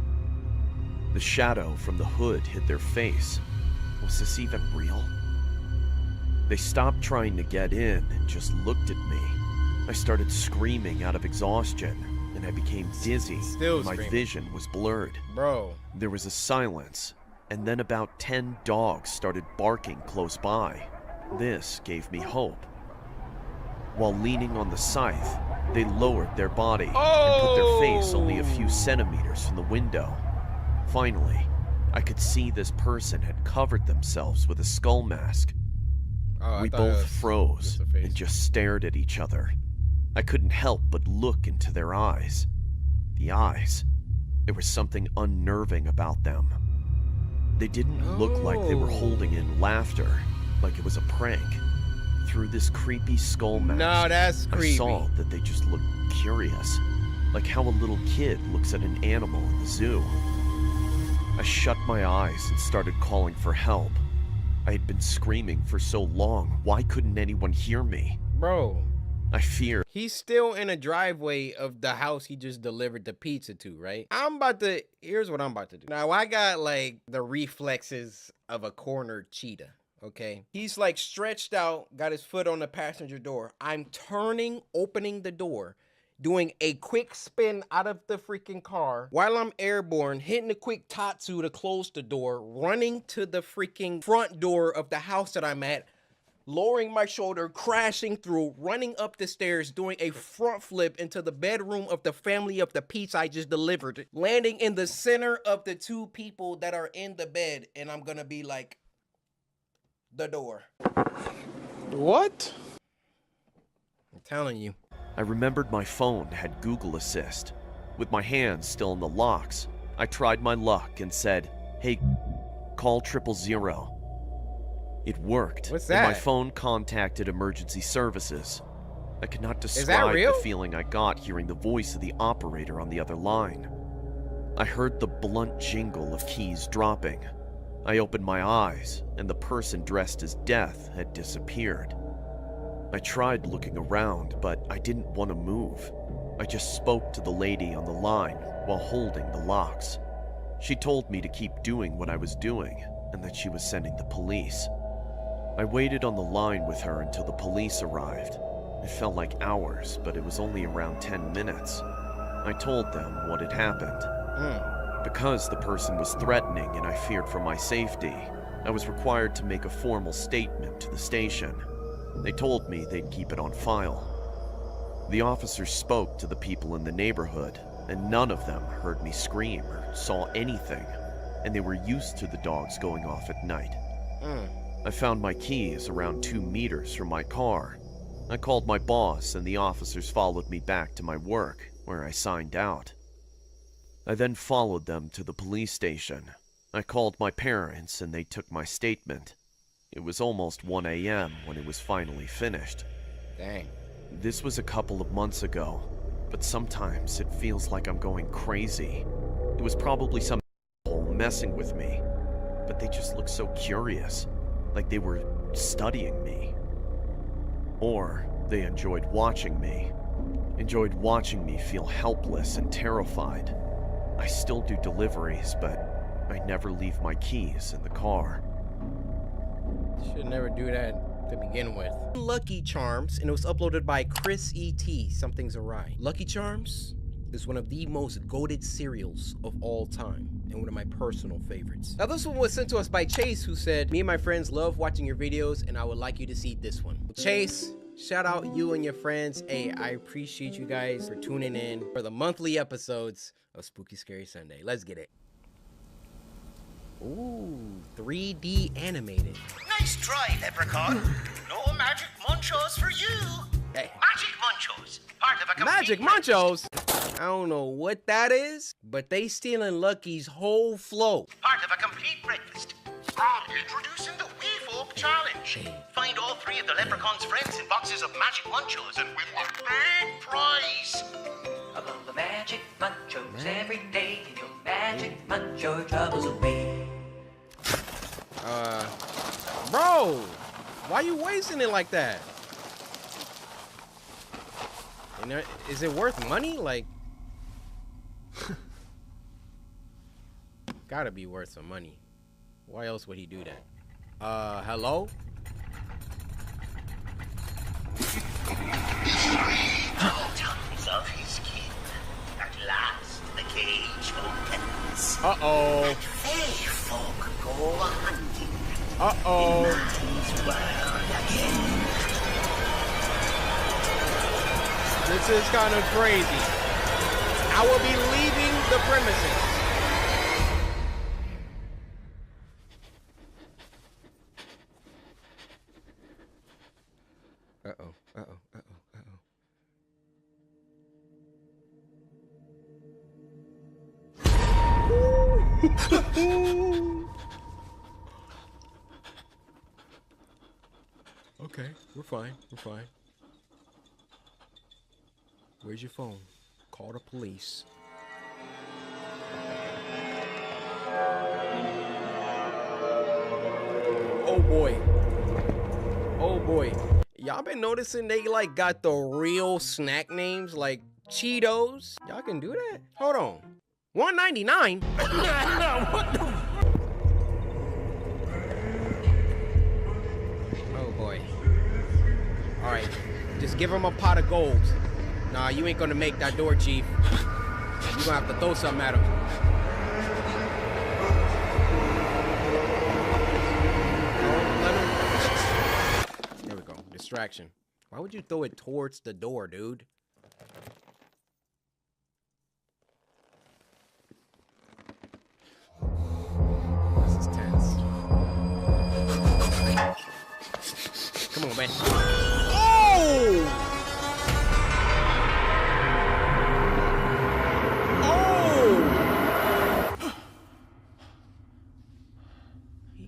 The shadow from the hood hit their face. Was this even real? They stopped trying to get in and just looked at me. I started screaming out of exhaustion, and I became dizzy. My vision was blurred. Bro. There was a silence, and then about 10 dogs started barking close by. This gave me hope. While leaning on the scythe, they lowered their body and put their face only a few centimeters from the window. Finally, I could see this person had covered themselves with a skull mask. We both froze and just stared at each other. I couldn't help but look into their eyes. The eyes. There was something unnerving about them. They didn't look like they were holding in laughter, like it was a prank. Through this creepy skull mask, no, that's creepy. I saw that they just looked curious, like how a little kid looks at an animal in the zoo. I shut my eyes and started calling for help. I had been screaming for so long, why couldn't anyone hear me? Bro. I feared. He's still in a driveway of the house he just delivered the pizza to, right? Here's what I'm about to do. Now, I got like the reflexes of a cornered cheetah, okay? He's like stretched out, got his foot on the passenger door. I'm turning, opening the door, doing a quick spin out of the freaking car while I'm airborne, hitting a quick tatsu to close the door, running to the freaking front door of the house that I'm at, lowering my shoulder, crashing through, running up the stairs, doing a front flip into the bedroom of the family of the pizza I just delivered, landing in the center of the 2 people that are in the bed, and I'm gonna be like, the door. What? I'm telling you. I remembered my phone had Google Assist. With my hands still in the locks, I tried my luck and said, "Hey, call 000." It worked. What's that? And my phone contacted emergency services. I could not that describe real? the feeling I got hearing the voice of the operator on the other line. I heard the blunt jingle of keys dropping. I opened my eyes, and the person dressed as Death had disappeared. I tried looking around, but I didn't want to move. I just spoke to the lady on the line while holding the locks. She told me to keep doing what I was doing, and that she was sending the police. I waited on the line with her until the police arrived. It felt like hours, but it was only around 10 minutes. I told them what had happened. Because the person was threatening and I feared for my safety, I was required to make a formal statement to the station. They told me they'd keep it on file. The officers spoke to the people in the neighborhood, and none of them heard me scream or saw anything, and they were used to the dogs going off at night. I found my keys around 2 meters from my car. I called my boss, and the officers followed me back to my work, where I signed out. I then followed them to the police station. I called my parents, and they took my statement. It was almost 1 a.m. when it was finally finished. Dang. This was a couple of months ago, but sometimes it feels like I'm going crazy. It was probably some asshole messing with me, but they just looked so curious, like they were studying me. Or they enjoyed watching me feel helpless and terrified. I still do deliveries, but I never leave my keys in the car. Should never do that to begin with. Lucky Charms, and it was uploaded by Chris E.T. Something's Awry. Lucky Charms is one of the most goated cereals of all time, and one of my personal favorites. Now this one was sent to us by Chase, who said, "Me and my friends love watching your videos, and I would like you to see this one." Chase, shout out you and your friends. Hey, I appreciate you guys for tuning in for the monthly episodes of Spooky Scary Sunday. Let's get it. Ooh, 3D animated. Nice try, Leprechaun. No magic munchos for you. Hey. Magic munchos, part of a complete Magic Munchos? I don't know what that is, but they stealing Lucky's whole flow. Part of a complete breakfast. Introducing the Wee Folk Challenge. Find all 3 of the Leprechaun's friends in boxes of Magic Munchos and win a big prize. Among the Magic Munchos every day, and your Magic Muncho troubles away. Bro, why you wasting it like that? You know, is it worth money? Like, gotta be worth some money. Why else would he do that? Hello? Tongues of his skin. At last, the cage opens. Uh-oh. Fey folk go hunting. Uh-oh. In Martin's world again. This is kind of crazy. I will be leaving the premises. Uh-oh, uh-oh, uh-oh, uh-oh. Okay, we're fine, we're fine. Where's your phone? Call the police. Oh boy. Oh boy. Y'all been noticing they like got the real snack names like Cheetos? Y'all can do that? Hold on. $1.99? What the? Oh boy. Alright. Just give him a pot of gold. Nah, you ain't gonna make that door, Chief. You gonna have to throw something at him. There we go. Distraction. Why would you throw it towards the door, dude? This is tense. Come on, man. Oh!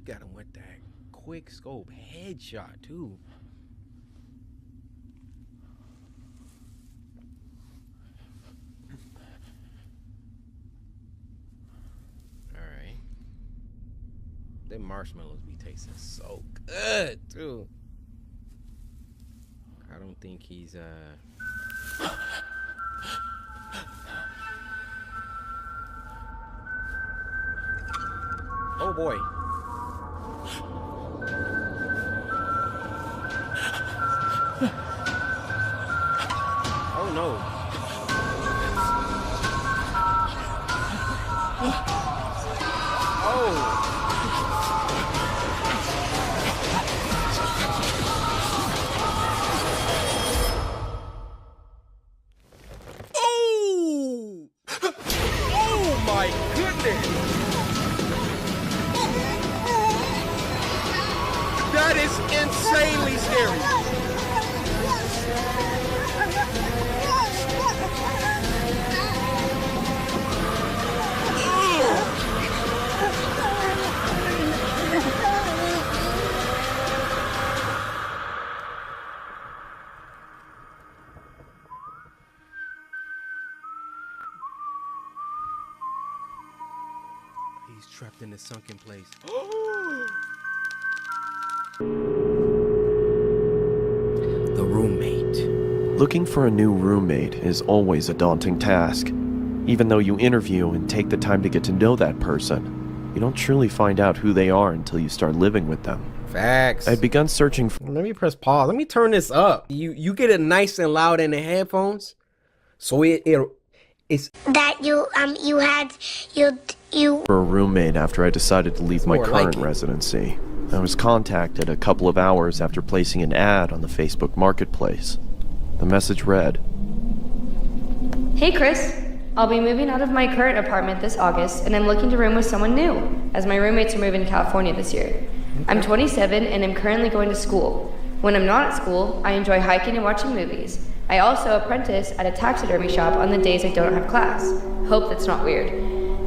Got him with that quick scope headshot too. All right, them marshmallows be tasting so good too. I don't think he's oh boy. Oh no. Oh. Oh. Oh my goodness. That is insanely scary. He's trapped in a sunken place. The roommate. Looking for a new roommate is always a daunting task. Even though you interview and take the time to get to know that person, you don't truly find out who they are until you start living with them. Facts. I'd begun searching for... Let me press pause. Let me turn this up. You get it nice and loud in the headphones, so it's that you for a roommate after I decided to leave my more current like it. residency. I was contacted a couple of hours after placing an ad on the Facebook Marketplace. The message read, Hey Chris, I'll be moving out of my current apartment this August and I'm looking to room with someone new, as my roommates are moving to California this year. I'm 27 and I'm currently going to school. When I'm not at school, I enjoy hiking and watching movies. I also apprentice at a taxidermy shop on the days I don't have class. Hope that's not weird.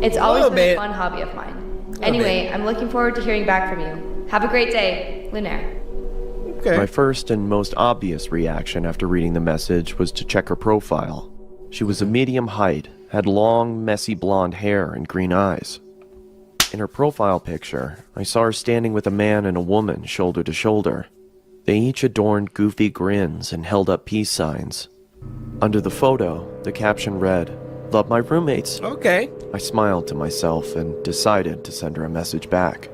It's always been a fun hobby of mine. Anyway, I'm looking forward to hearing back from you. Have a great day, Lunaire. Okay. My first and most obvious reaction after reading the message was to check her profile. She was a medium height, had long, messy blonde hair and green eyes. In her profile picture, I saw her standing with a man and a woman shoulder to shoulder. They each adorned goofy grins and held up peace signs. Under the photo, the caption read, "Love my roommates." Okay. I smiled to myself and decided to send her a message back.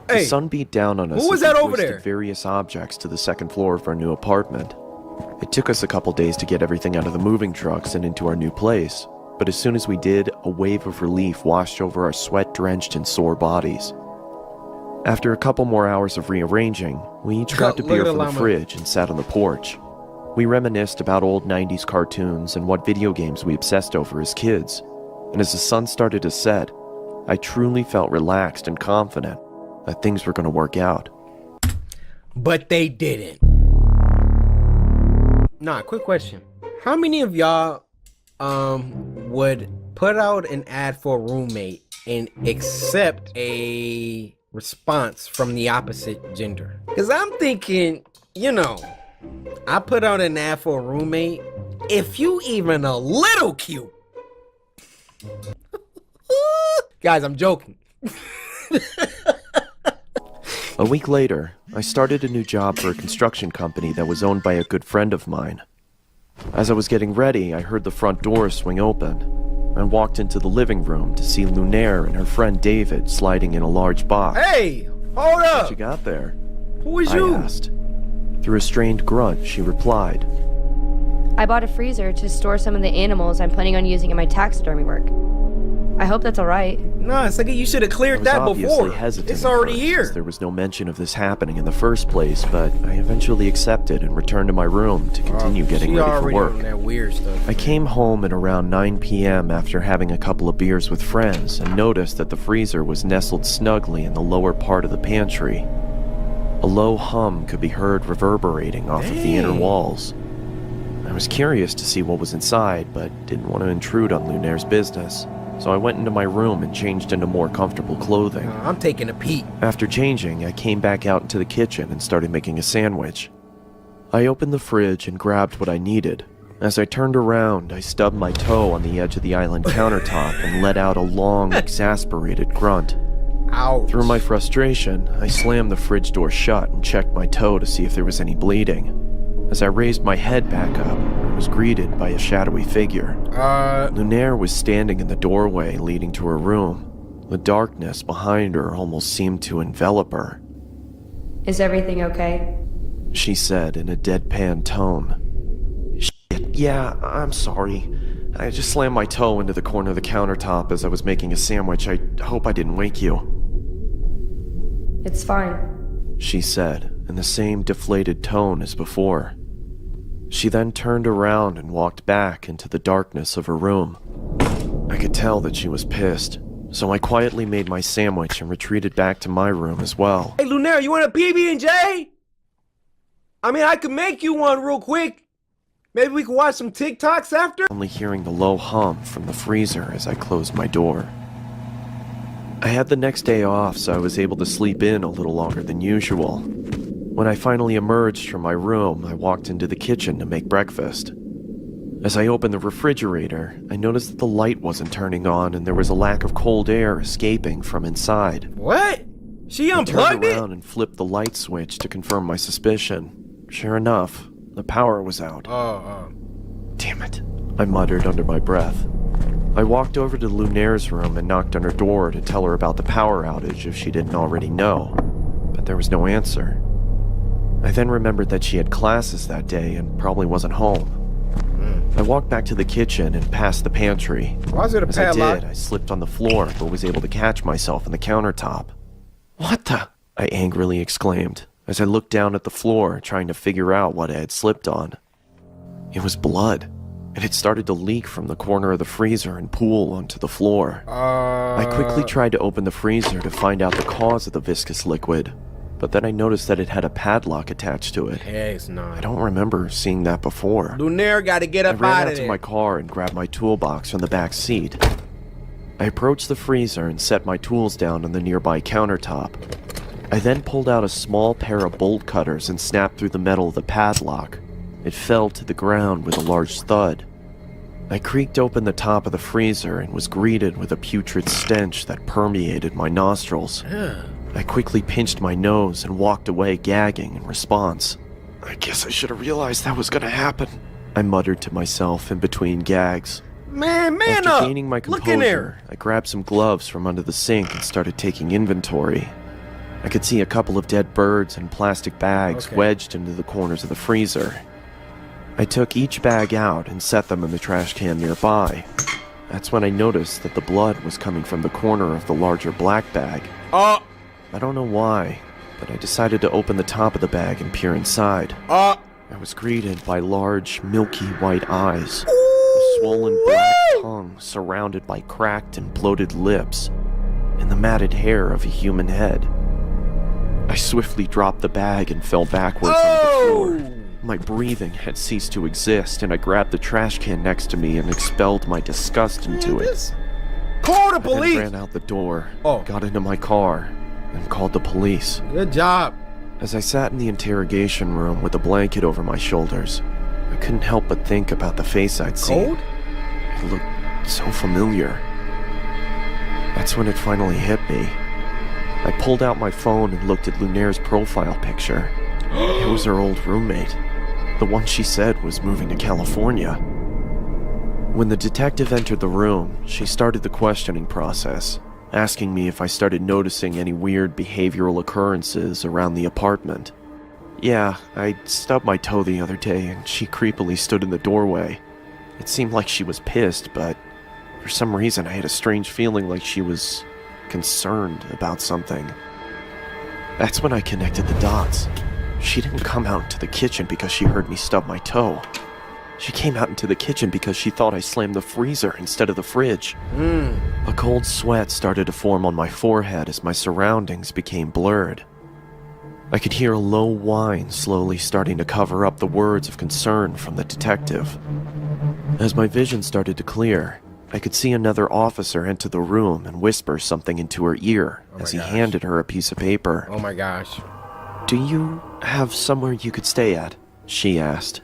The sun beat down on us who was as we that over hoisted there? various objects to the second floor of our new apartment. It took us a couple days to get everything out of the moving trucks and into our new place, but as soon as we did, a wave of relief washed over our sweat-drenched and sore bodies. After a couple more hours of rearranging, we each grabbed a Look beer at the from the llama. fridge and sat on the porch. We reminisced about old 90s cartoons and what video games we obsessed over as kids, and as the sun started to set, I truly felt relaxed and confident that things were going to work out. But they didn't. Nah, quick question. How many of y'all would put out an ad for a roommate and accept a response from the opposite gender? Because I'm thinking, I put out an ad for a roommate. If you even a little cute. Guys, I'm joking. A week later, I started a new job for a construction company that was owned by a good friend of mine. As I was getting ready, I heard the front door swing open. I walked into the living room to see Lunaire and her friend David sliding in a large box. Hey, hold up! What you got there? Who is I you? asked. Through a strained grunt, she replied, I bought a freezer to store some of the animals I'm planning on using in my taxidermy work. I hope that's alright. Nah, it's like you should have cleared that before. Hesitant It's at already first, here. as there was no mention of this happening in the first place, but I eventually accepted and returned to my room to continue getting She ready for already work. on that weird stuff. I came home at around 9 p.m. after having a couple of beers with friends and noticed that the freezer was nestled snugly in the lower part of the pantry. A low hum could be heard reverberating off of the inner walls. I was curious to see what was inside, but didn't want to intrude on Lunaire's business, so I went into my room and changed into more comfortable clothing. I'm taking a peek. After changing, I came back out into the kitchen and started making a sandwich. I opened the fridge and grabbed what I needed. As I turned around, I stubbed my toe on the edge of the island countertop and let out a long, exasperated grunt. Ouch. Through my frustration, I slammed the fridge door shut and checked my toe to see if there was any bleeding. As I raised my head back up, I was greeted by a shadowy figure. Lunaire was standing in the doorway leading to her room. The darkness behind her almost seemed to envelop her. Is everything okay? She said in a deadpan tone. Shit, yeah, I'm sorry. I just slammed my toe into the corner of the countertop as I was making a sandwich. I hope I didn't wake you. It's fine. She said, in the same deflated tone as before. She then turned around and walked back into the darkness of her room. I could tell that she was pissed, so I quietly made my sandwich and retreated back to my room as well. Hey, Lunaire, you want a PB&J? I mean, I could make you one real quick. Maybe we could watch some TikToks after? Only hearing the low hum from the freezer as I closed my door. I had the next day off, so I was able to sleep in a little longer than usual. When I finally emerged from my room, I walked into the kitchen to make breakfast. As I opened the refrigerator, I noticed that the light wasn't turning on and there was a lack of cold air escaping from inside. What? She I unplugged turned it? around and flipped the light switch to confirm my suspicion. Sure enough, the power was out. Damn it, I muttered under my breath. I walked over to Lunaire's room and knocked on her door to tell her about the power outage if she didn't already know, but there was no answer. I then remembered that she had classes that day and probably wasn't home. I walked back to the kitchen and past the pantry. Why is it a As padlock? I did, I slipped on the floor but was able to catch myself on the countertop. "What the?" I angrily exclaimed as I looked down at the floor trying to figure out what I had slipped on. It was blood. It had started to leak from the corner of the freezer and pool onto the floor. I quickly tried to open the freezer to find out the cause of the viscous liquid, but then I noticed that it had a padlock attached to it. Heck no. I don't remember seeing that before. Lunaire gotta get up I ran out out of to there. my car and grabbed my toolbox from the back seat. I approached the freezer and set my tools down on the nearby countertop. I then pulled out a small pair of bolt cutters and snapped through the metal of the padlock. It fell to the ground with a large thud. I creaked open the top of the freezer and was greeted with a putrid stench that permeated my nostrils. I quickly pinched my nose and walked away gagging in response. "I guess I should have realized that was gonna happen," I muttered to myself in between gags. Man After up! gaining my Look in there. composure, I grabbed some gloves from under the sink and started taking inventory. I could see a couple of dead birds and plastic bags wedged into the corners of the freezer. I took each bag out and set them in the trash can nearby. That's when I noticed that the blood was coming from the corner of the larger black bag. I don't know why, but I decided to open the top of the bag and peer inside. I was greeted by large, milky white eyes, a swollen black tongue surrounded by cracked and bloated lips, and the matted hair of a human head. I swiftly dropped the bag and fell backwards onto the floor. My breathing had ceased to exist, and I grabbed the trash can next to me and expelled my disgust into it. Call the I then police! ran out the door, got into my car, and called the police. Good job. As I sat in the interrogation room with a blanket over my shoulders, I couldn't help but think about the face I'd seen. Cold? It looked so familiar. That's when it finally hit me. I pulled out my phone and looked at Lunaire's profile picture. It was her old roommate, the one she said was moving to California. When the detective entered the room, she started the questioning process, asking me if I started noticing any weird behavioral occurrences around the apartment. Yeah, I stubbed my toe the other day and she creepily stood in the doorway. It seemed like she was pissed, but for some reason I had a strange feeling like she was concerned about something. That's when I connected the dots. She didn't come out into the kitchen because she heard me stub my toe. She came out into the kitchen because she thought I slammed the freezer instead of the fridge. A cold sweat started to form on my forehead as my surroundings became blurred. I could hear a low whine slowly starting to cover up the words of concern from the detective. As my vision started to clear, I could see another officer enter the room and whisper something into her ear as he handed her a piece of paper. Oh my gosh. "Do you have somewhere you could stay at?" she asked.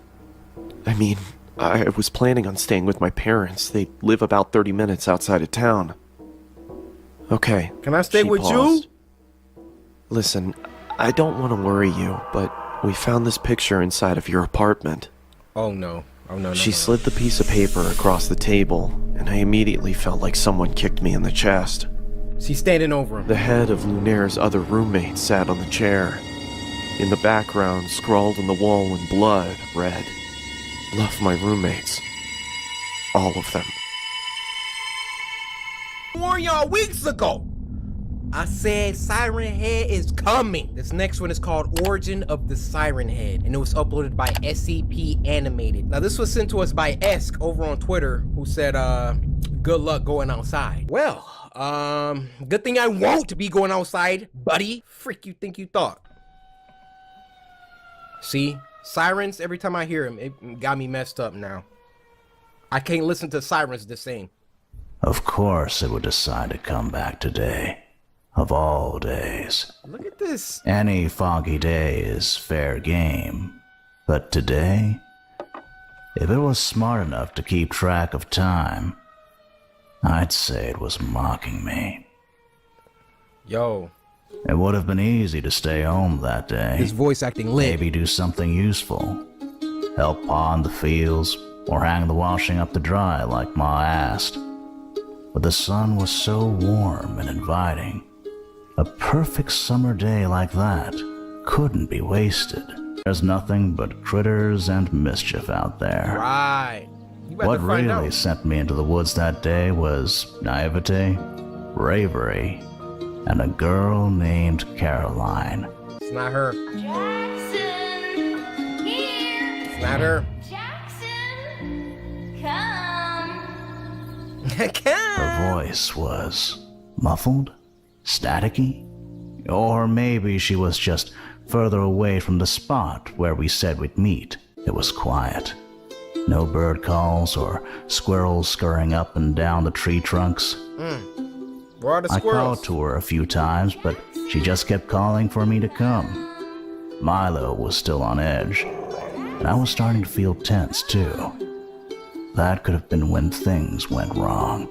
I mean, I was planning on staying with my parents. They live about 30 minutes outside of town. "Okay." Can I stay she with paused. you? "Listen, I don't want to worry you, but we found this picture inside of your apartment." Oh no. Oh no, no. She no. slid the piece of paper across the table, and I immediately felt like someone kicked me in the chest. She's standing over him. The head of Lunaire's other roommate sat on the chair. In the background, scrawled on the wall in blood, read, "Love my roommates. All of them." Warned y'all weeks ago. I said Siren Head is coming. This next one is called Origin of the Siren Head, and it was uploaded by SCP Animated. Now this was sent to us by Esk over on Twitter, who said, good luck going outside. Well, good thing I won't be going outside, buddy. Frick you think you thought? See, sirens, every time I hear them, it got me messed up now. I can't listen to sirens the same. Of course it would decide to come back today. Of all days. Look at this. Any foggy day is fair game. But today, if it was smart enough to keep track of time, I'd say it was mocking me. Yo. It would have been easy to stay home that day. His voice acting lit. Maybe do something useful. Help pond the fields, or hang the washing up to dry like Ma asked. but the sun was so warm and inviting. A perfect summer day like that couldn't be wasted. There's nothing but critters and mischief out there. Right. What really sent me into the woods that day was naivete, bravery, and a girl named Caroline. It's not her. Jackson, here. It's not her. Jackson, come. Her voice was muffled, staticky, or maybe she was just further away from the spot where we said we'd meet. It was quiet. No bird calls or squirrels scurrying up and down the tree trunks. Where are the I squirrels? called to her a few times, but she just kept calling for me to come. Milo was still on edge, and I was starting to feel tense too. That could have been when things went wrong.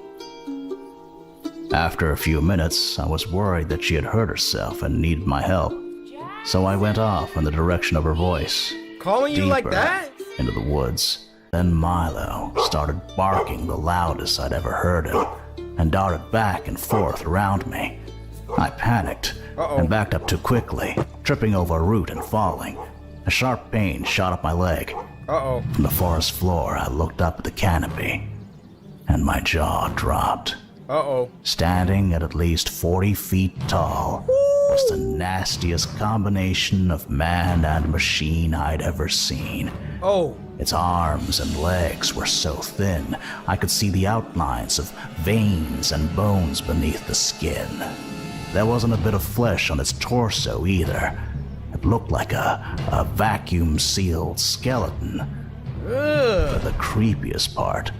After a few minutes, I was worried that she had hurt herself and needed my help, so I went off in the direction of her voice. Calling you like deeper that? Into the woods. Then Milo started barking the loudest I'd ever heard him, and darted back and forth around me. I panicked and backed up too quickly, tripping over a root and falling. A sharp pain shot up my leg. From the forest floor, I looked up at the canopy, and my jaw dropped. Standing at least 40 feet tall was the nastiest combination of man and machine I'd ever seen. Its arms and legs were so thin, I could see the outlines of veins and bones beneath the skin. There wasn't a bit of flesh on its torso either. It looked like a vacuum-sealed skeleton. But the creepiest part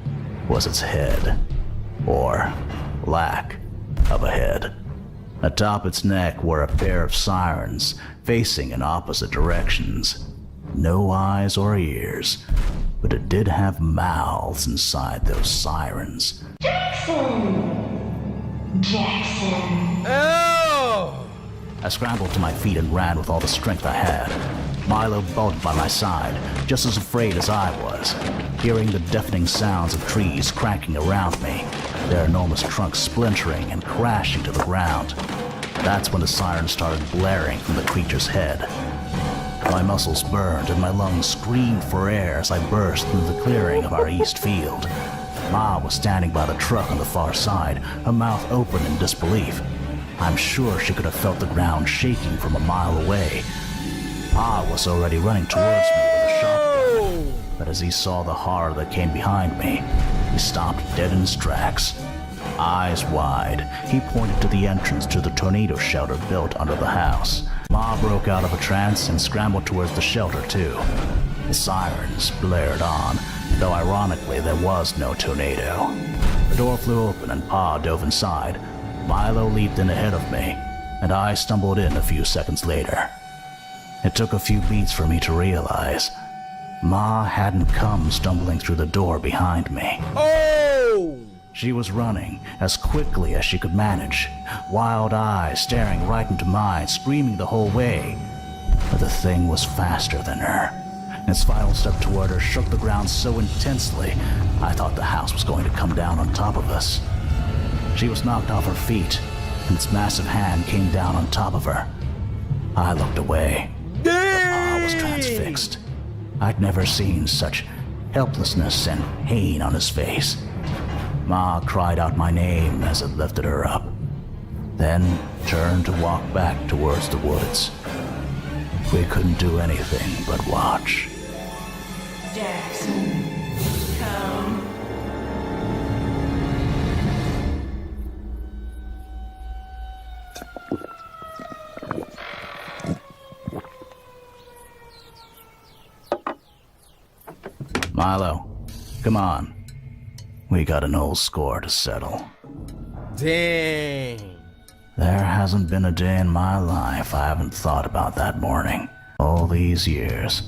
was its head, or lack of a head. Atop its neck were a pair of sirens facing in opposite directions. No eyes or ears, but it did have mouths inside those sirens. Jackson. Oh! I scrambled to my feet and ran with all the strength I had. Milo bolted by my side, just as afraid as I was, hearing the deafening sounds of trees cracking around me, their enormous trunks splintering and crashing to the ground. That's when the sirens started blaring from the creature's head. My muscles burned and my lungs screamed for air as I burst through the clearing of our east field. Ma was standing by the truck on the far side, her mouth open in disbelief. I'm sure she could have felt the ground shaking from a mile away. Pa was already running towards me with a shotgun, but as he saw the horror that came behind me, he stopped dead in his tracks. Eyes wide, he pointed to the entrance to the tornado shelter built under the house. Ma broke out of a trance and scrambled towards the shelter too. The sirens blared on, though ironically there was no tornado. The door flew open and Pa dove inside. Milo leaped in ahead of me, and I stumbled in a few seconds later. It took a few beats for me to realize Ma hadn't come stumbling through the door behind me. She was running as quickly as she could manage, wild eyes staring right into mine, screaming the whole way. But the thing was faster than her. Its final step toward her shook the ground so intensely, I thought the house was going to come down on top of us. She was knocked off her feet, and its massive hand came down on top of her. I looked away. But Pa was transfixed. I'd never seen such helplessness and pain on his face. Ma cried out my name as it lifted her up, then turned to walk back towards the woods. We couldn't do anything but watch. Jackson, come. Milo, come on. We got an old score to settle. Dang. There hasn't been a day in my life I haven't thought about that morning. All these years.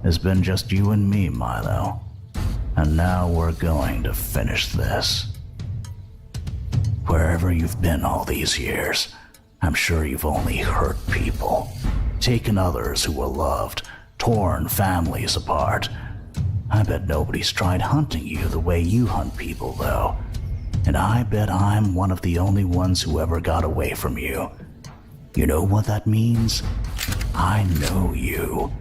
It's been just you and me, Milo. And now we're going to finish this. Wherever you've been all these years, I'm sure you've only hurt people, taken others who were loved, torn families apart. I bet nobody's tried hunting you the way you hunt people, though. And I bet I'm one of the only ones who ever got away from you. You know what that means? I know you,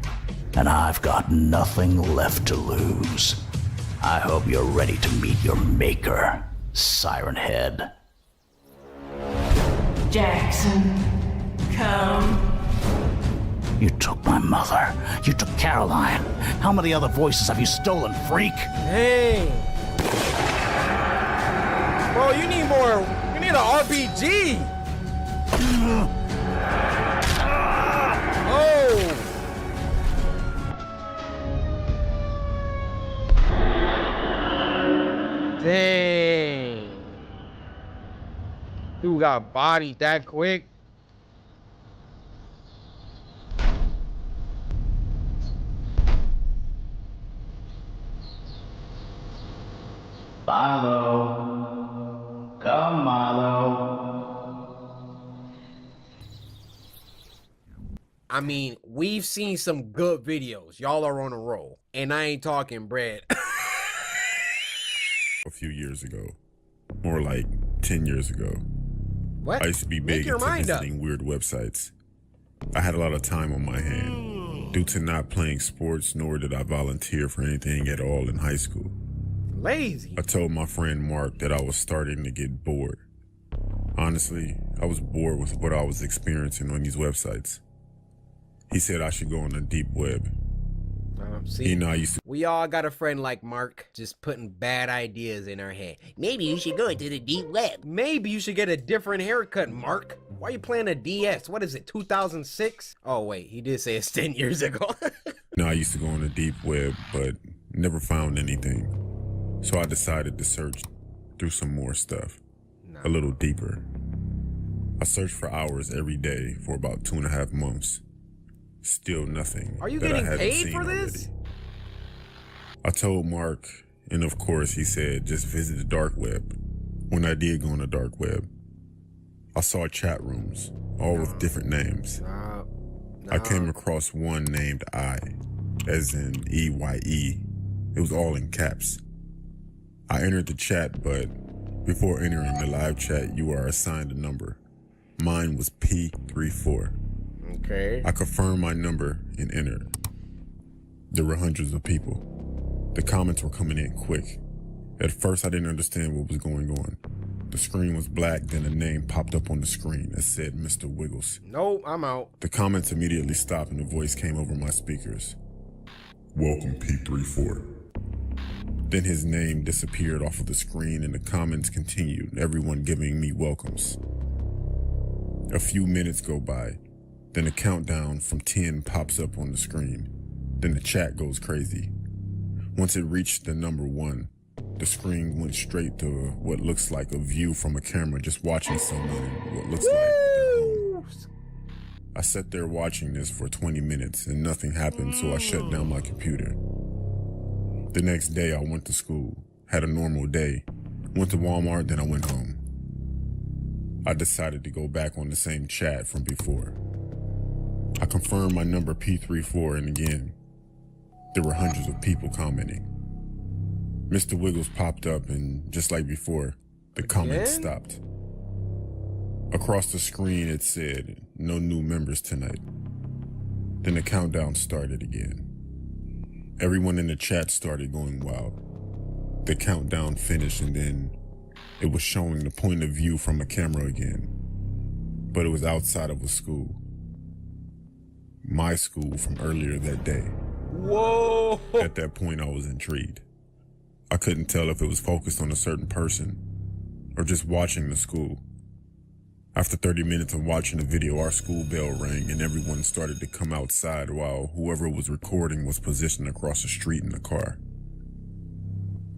and I've got nothing left to lose. I hope you're ready to meet your maker, Siren Head. Jackson, come. You took my mother. You took Caroline. How many other voices have you stolen, freak? Hey. Bro, you need more. You need an RPG. Oh. Dang. Dude got bodied that quick. Milo. Come, Milo. I mean, we've seen some good videos. Y'all are on a roll. And I ain't talking bread. A few years ago. More like 10 years ago. What? I used to be big into visiting weird websites. I had a lot of time on my hand. Due to not playing sports, nor did I volunteer for anything at all in high school. Lazy. I told my friend Mark that I was starting to get bored. Honestly, I was bored with what I was experiencing on these websites. He said I should go on the deep web. See, He and I used to... We all got a friend like Mark, just putting bad ideas in our head. Maybe you should go into the deep web. Maybe you should get a different haircut, Mark. Why are you playing a DS? What is it, 2006? Oh, wait, he did say it's 10 years ago. I used to go on the deep web, but never found anything. So I decided to search through some more stuff, a little deeper. I searched for hours every day for about 2.5 months. Still nothing. Are you that getting I hadn't paid seen for this? Already. I told Mark, and of course he said, just visit the dark web. When I did go on the dark web, I saw chat rooms, all with different names. I came across one named I, as in EYE. It was all in caps. I entered the chat, but before entering the live chat, you are assigned a number. Mine was P34. Okay. I confirmed my number and entered. There were hundreds of people. The comments were coming in quick. At first, I didn't understand what was going on. The screen was black, then a name popped up on the screen that said Mr. Wiggles. Nope, I'm out. The comments immediately stopped and a voice came over my speakers. Welcome, P34. Then his name disappeared off of the screen and the comments continued, everyone giving me welcomes. A few minutes go by. Then a countdown from 10 pops up on the screen. Then the chat goes crazy. Once it reached the number 1, the screen went straight to what looks like a view from a camera just watching someone in what looks like their home. I sat there watching this for 20 minutes and nothing happened, so I shut down my computer. The next day I went to school, had a normal day, went to Walmart, then I went home. I decided to go back on the same chat from before. I confirmed my number P34 and again, there were hundreds of people commenting. Mr. Wiggles popped up and just like before, the comments stopped. Across the screen it said, no new members tonight. Then the countdown started again. Everyone in the chat started going wild. The countdown finished and then it was showing the point of view from a camera again. But it was outside of a school. My school from earlier that day. Whoa! At that point, I was intrigued. I couldn't tell if it was focused on a certain person or just watching the school. After 30 minutes of watching the video, our school bell rang and everyone started to come outside while whoever was recording was positioned across the street in the car.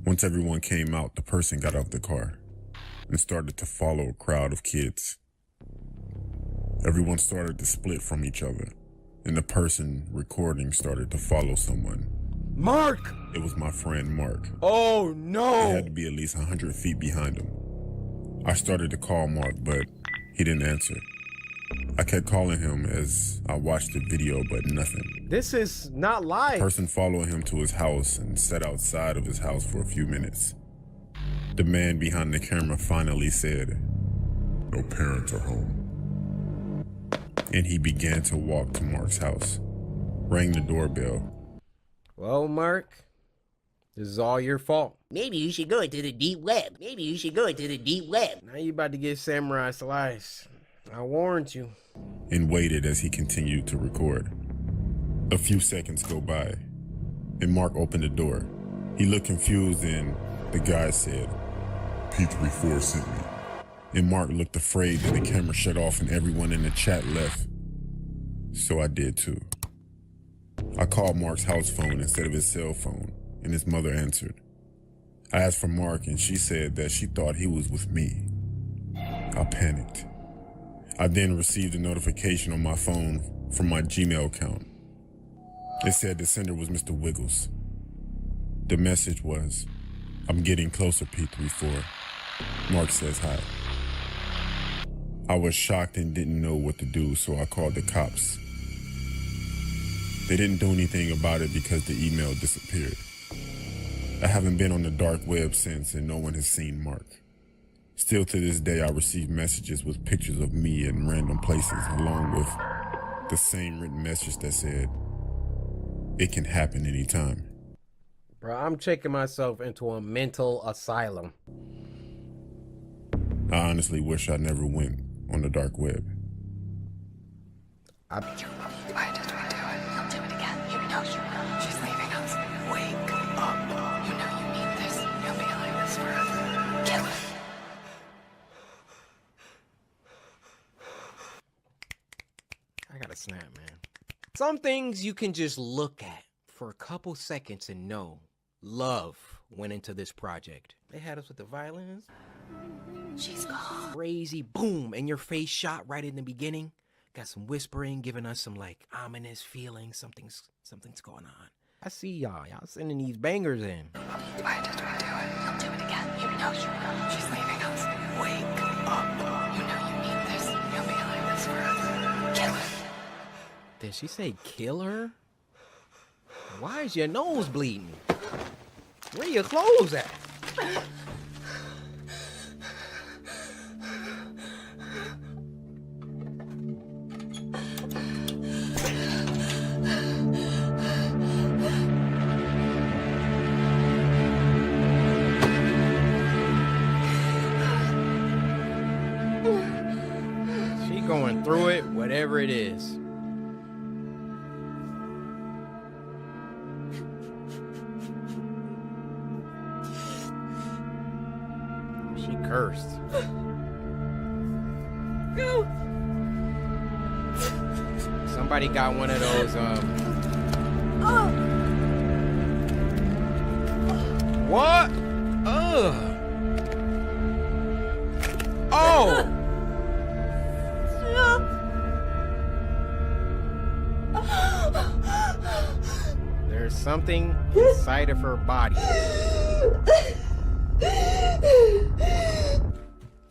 Once everyone came out, the person got out of the car and started to follow a crowd of kids. Everyone started to split from each other. And the person recording started to follow someone. Mark! It was my friend Mark. Oh no! I had to be at least 100 feet behind him. I started to call Mark, but he didn't answer. I kept calling him as I watched the video, but nothing. This is not live. The person followed him to his house and sat outside of his house for a few minutes. The man behind the camera finally said, "No parents are home." And he began to walk to Mark's house, rang the doorbell. Well, Mark, this is all your fault. Maybe you should go into the deep web. Maybe you should go into the deep web. Now you about to get samurai slice. I warned you. And waited as he continued to record. A few seconds go by, and Mark opened the door. He looked confused, and the guy said, "P34 sent me." And Mark looked afraid that the camera shut off and everyone in the chat left. So I did too. I called Mark's house phone instead of his cell phone, and his mother answered. I asked for Mark, and she said that she thought he was with me. I panicked. I then received a notification on my phone from my Gmail account. It said the sender was Mr. Wiggles. The message was, "I'm getting closer, P34. Mark says hi." I was shocked and didn't know what to do, so I called the cops. They didn't do anything about it because the email disappeared. I haven't been on the dark web since, and no one has seen Mark. Still to this day, I receive messages with pictures of me in random places, along with the same written message that said, "It can happen anytime." Bro, I'm checking myself into a mental asylum. I honestly wish I never went on the dark web. Why did we do it? He'll do it again. You know you will. She's leaving us. Wake up. You know you need this. You'll be like this forever. Kill her. I gotta snap, man. Some things you can just look at for a couple seconds and know love went into this project. They had us with the violins. She's gone. Crazy boom, and your face shot right in the beginning. Got some whispering, giving us some like ominous feeling. Something's going on. I see y'all sending these bangers in. Why did we do it? He'll do it again. You know you will. She's leaving us. Wake up. You know you need this. You'll be like this forever. Kill her. Did she say kill her? Why is your nose bleeding? Where your clothes at? She going through it, whatever it is. She cursed. Go. Somebody got one of those, What? Ugh. Oh! There's something inside of her body.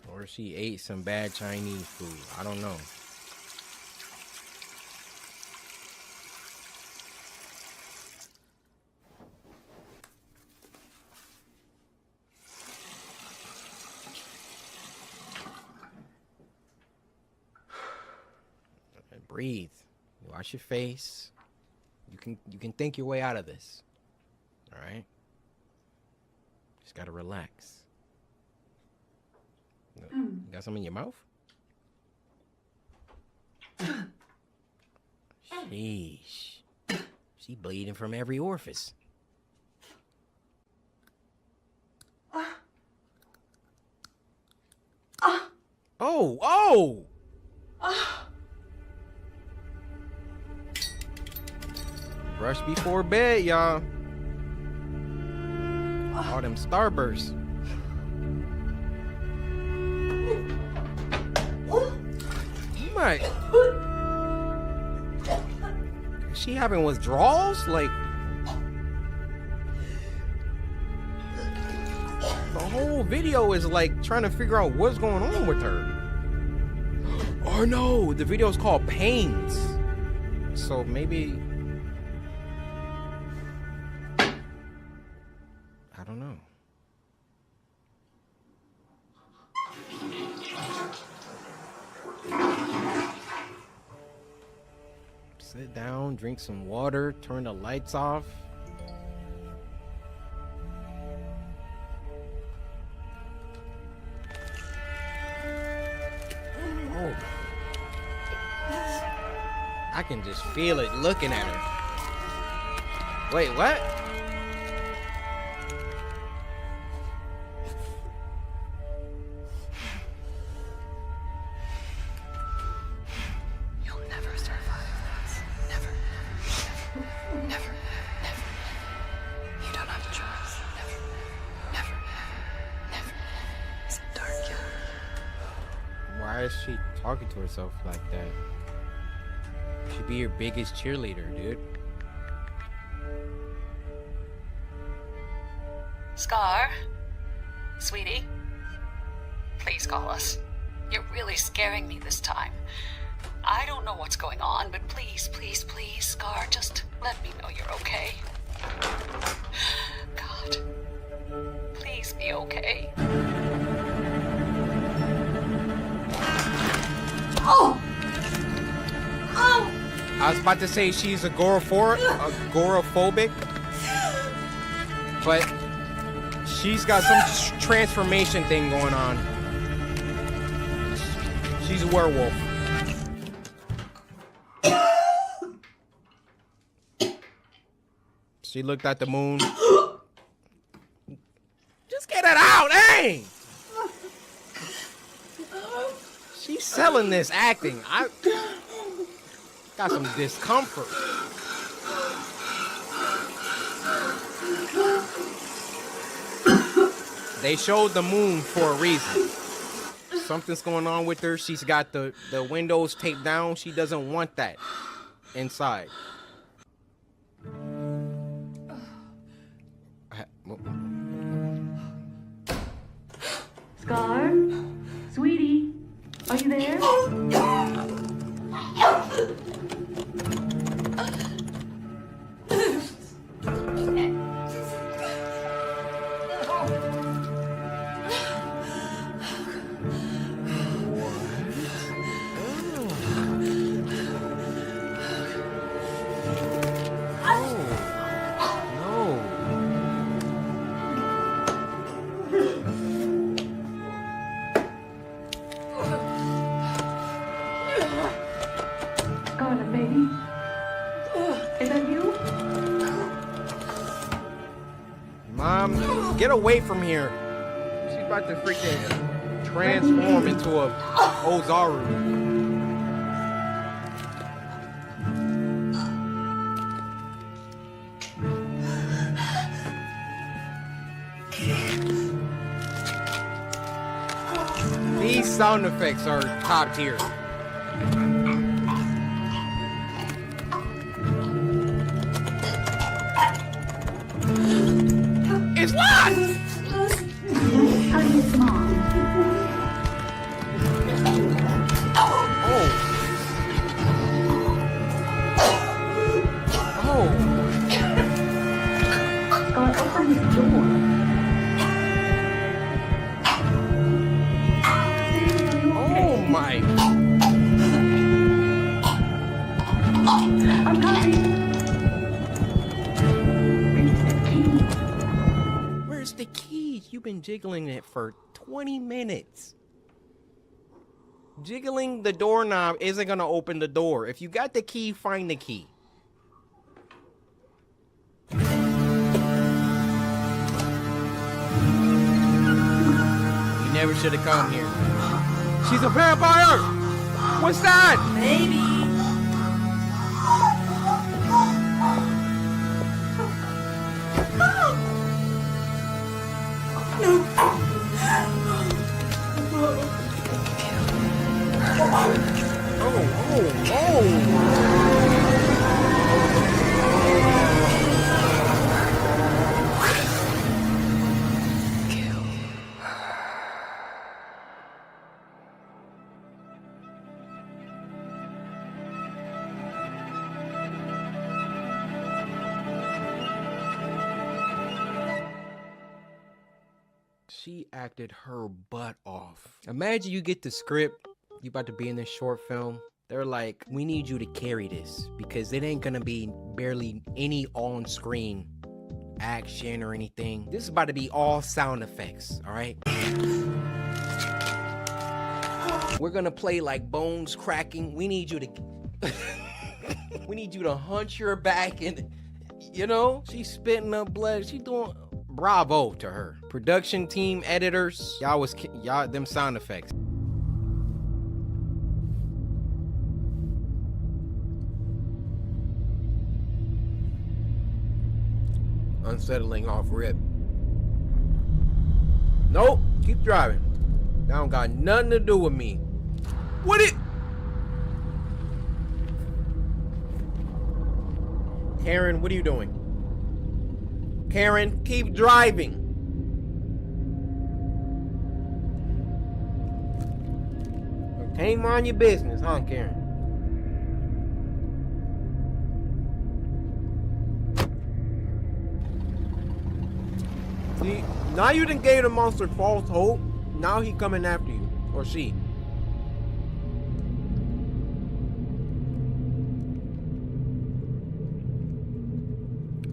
Or she ate some bad Chinese food. I don't know. Breathe. Wash your face. You can think your way out of this. All right? Just gotta relax. You got something in your mouth? Sheesh. She bleeding from every orifice. Oh! Brush before bed, y'all. All them starbursts. My. Is she having withdrawals? Like. The whole video is like trying to figure out what's going on with her. Or no, the video is called Pains. So maybe. I don't know. Sit down, drink some water, turn the lights off. Oh. I can just feel it looking at her. Wait, what? You'll never survive this. Never. Never. Never. Never. You don't have a choice. Never. Never. Never. Is it dark yet? Why is she talking to herself like that? She'd be your biggest cheerleader, dude. Scar? Sweetie? Please call us. You're really scaring me this time. I don't know what's going on, but please, please, please, Scar, just let me know you're okay. God. Please be okay. Oh! Oh! I was about to say she's agoraphobic, but she's got some transformation thing going on. She's a werewolf. She looked at the moon. Just get it out, hey! She's selling this acting. I got some discomfort. They showed the moon for a reason. Something's going on with her. She's got the windows taped down. She doesn't want that inside. Scar? Sweetie? Are you there? Scarlet, baby. Is that you? Mom, get away from here. She's about to freaking transform into a Ozaru. These sound effects are top tier. It's locked! Oh my. I'm coming. Where's the key? You've been jiggling it for 20 minutes. Jiggling the doorknob isn't gonna open the door. If you got the key, find the key. You never should have come here. She's a vampire! What's that? Baby. She acted her butt off. Imagine you get the script, you about to be in this short film, They're like, we need you to carry this because it ain't gonna be barely any on-screen action or anything. This is about to be all sound effects, all right? We're gonna play like bones cracking. We need you to, we need you to hunch your back and, you know, she's spitting up blood. She doing, bravo to her. Production team, editors, y'all them sound effects. Unsettling off rip. Nope, keep driving. That don't got nothing to do with me. What it? Karen, what are you doing? Karen, keep driving. Ain't mind your business, huh, Karen? See, now you done gave the monster false hope. Now he coming after you, or she.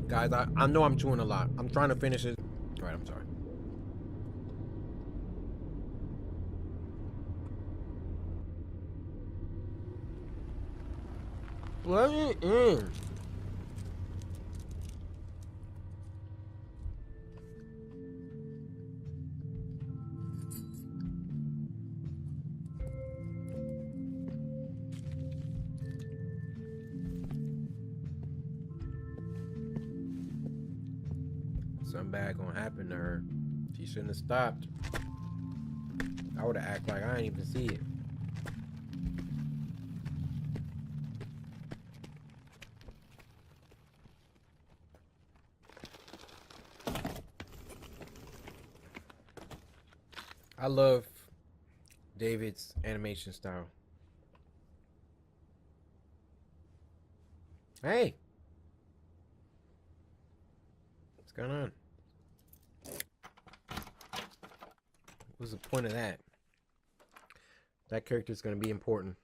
Guys, I know I'm chewing a lot. I'm trying to finish it. All right, I'm sorry. Let me in. Something bad gonna happen to her. She shouldn't have stopped. I would have acted like I didn't even see it. I love David's animation style. Hey! What's going on? What's the point of that? That character's gonna be important.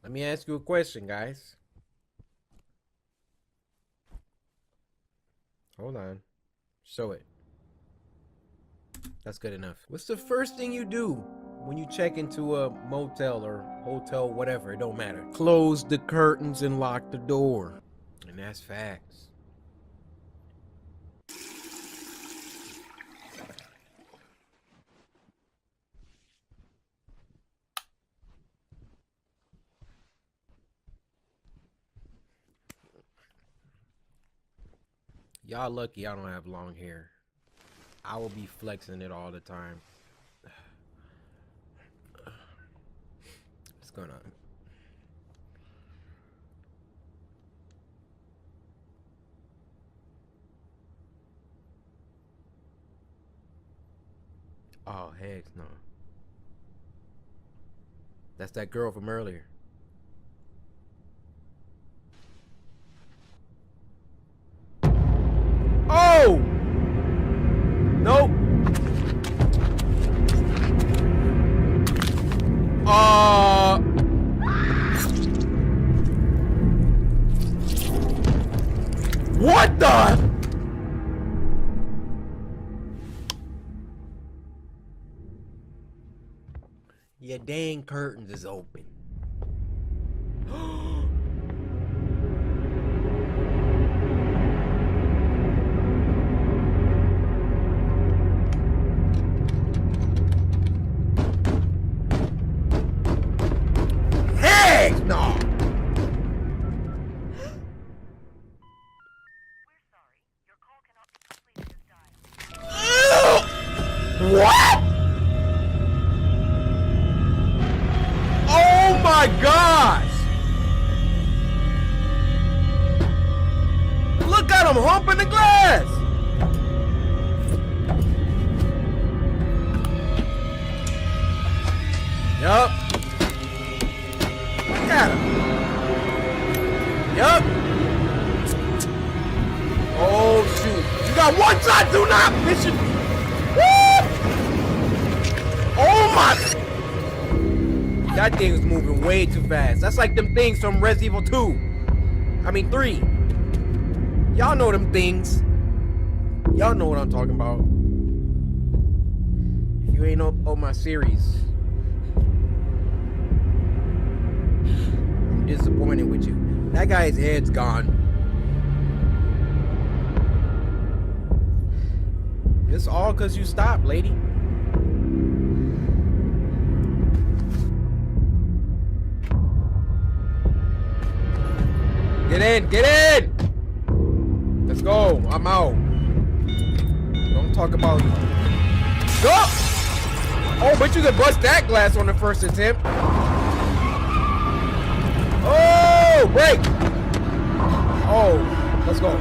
Let me ask you a question, guys. Hold on. Show it. That's good enough. What's the first thing you do when you check into a motel or hotel, whatever? It don't matter. Close the curtains and lock the door. And that's facts. Y'all lucky I don't have long hair. I will be flexing it all the time. What's going on? Oh, heck no. That's that girl from earlier. Oh! Nope. What the? Your dang curtains is open. Heck no! What? Oh my gosh! Look at him humping the glass! Yup. Look at him. Yup. Oh shoot. You got one shot, do not mission. Woo! That thing was moving way too fast. That's like them things from Resident Evil 2. I mean 3. Y'all know them things. Y'all know what I'm talking about. If you ain't on my series, I'm disappointed with you. That guy's head's gone. It's all because you stopped, lady. Get in, get in! Let's go, I'm out. Don't talk about it. Go! Oh, but you could bust that glass on the first attempt. Oh, break! Oh, let's go.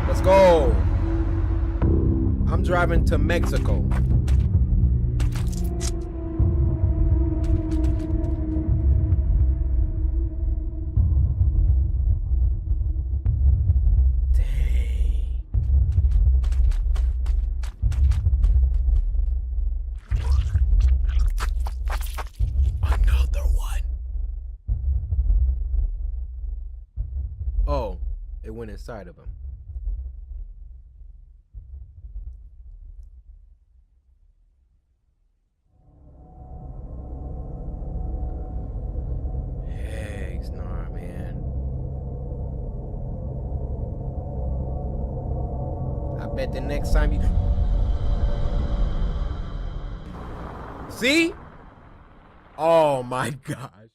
Let's go. I'm driving to Mexico. Another one. Oh, it went inside of him. Bet the next time you see? Oh my gosh.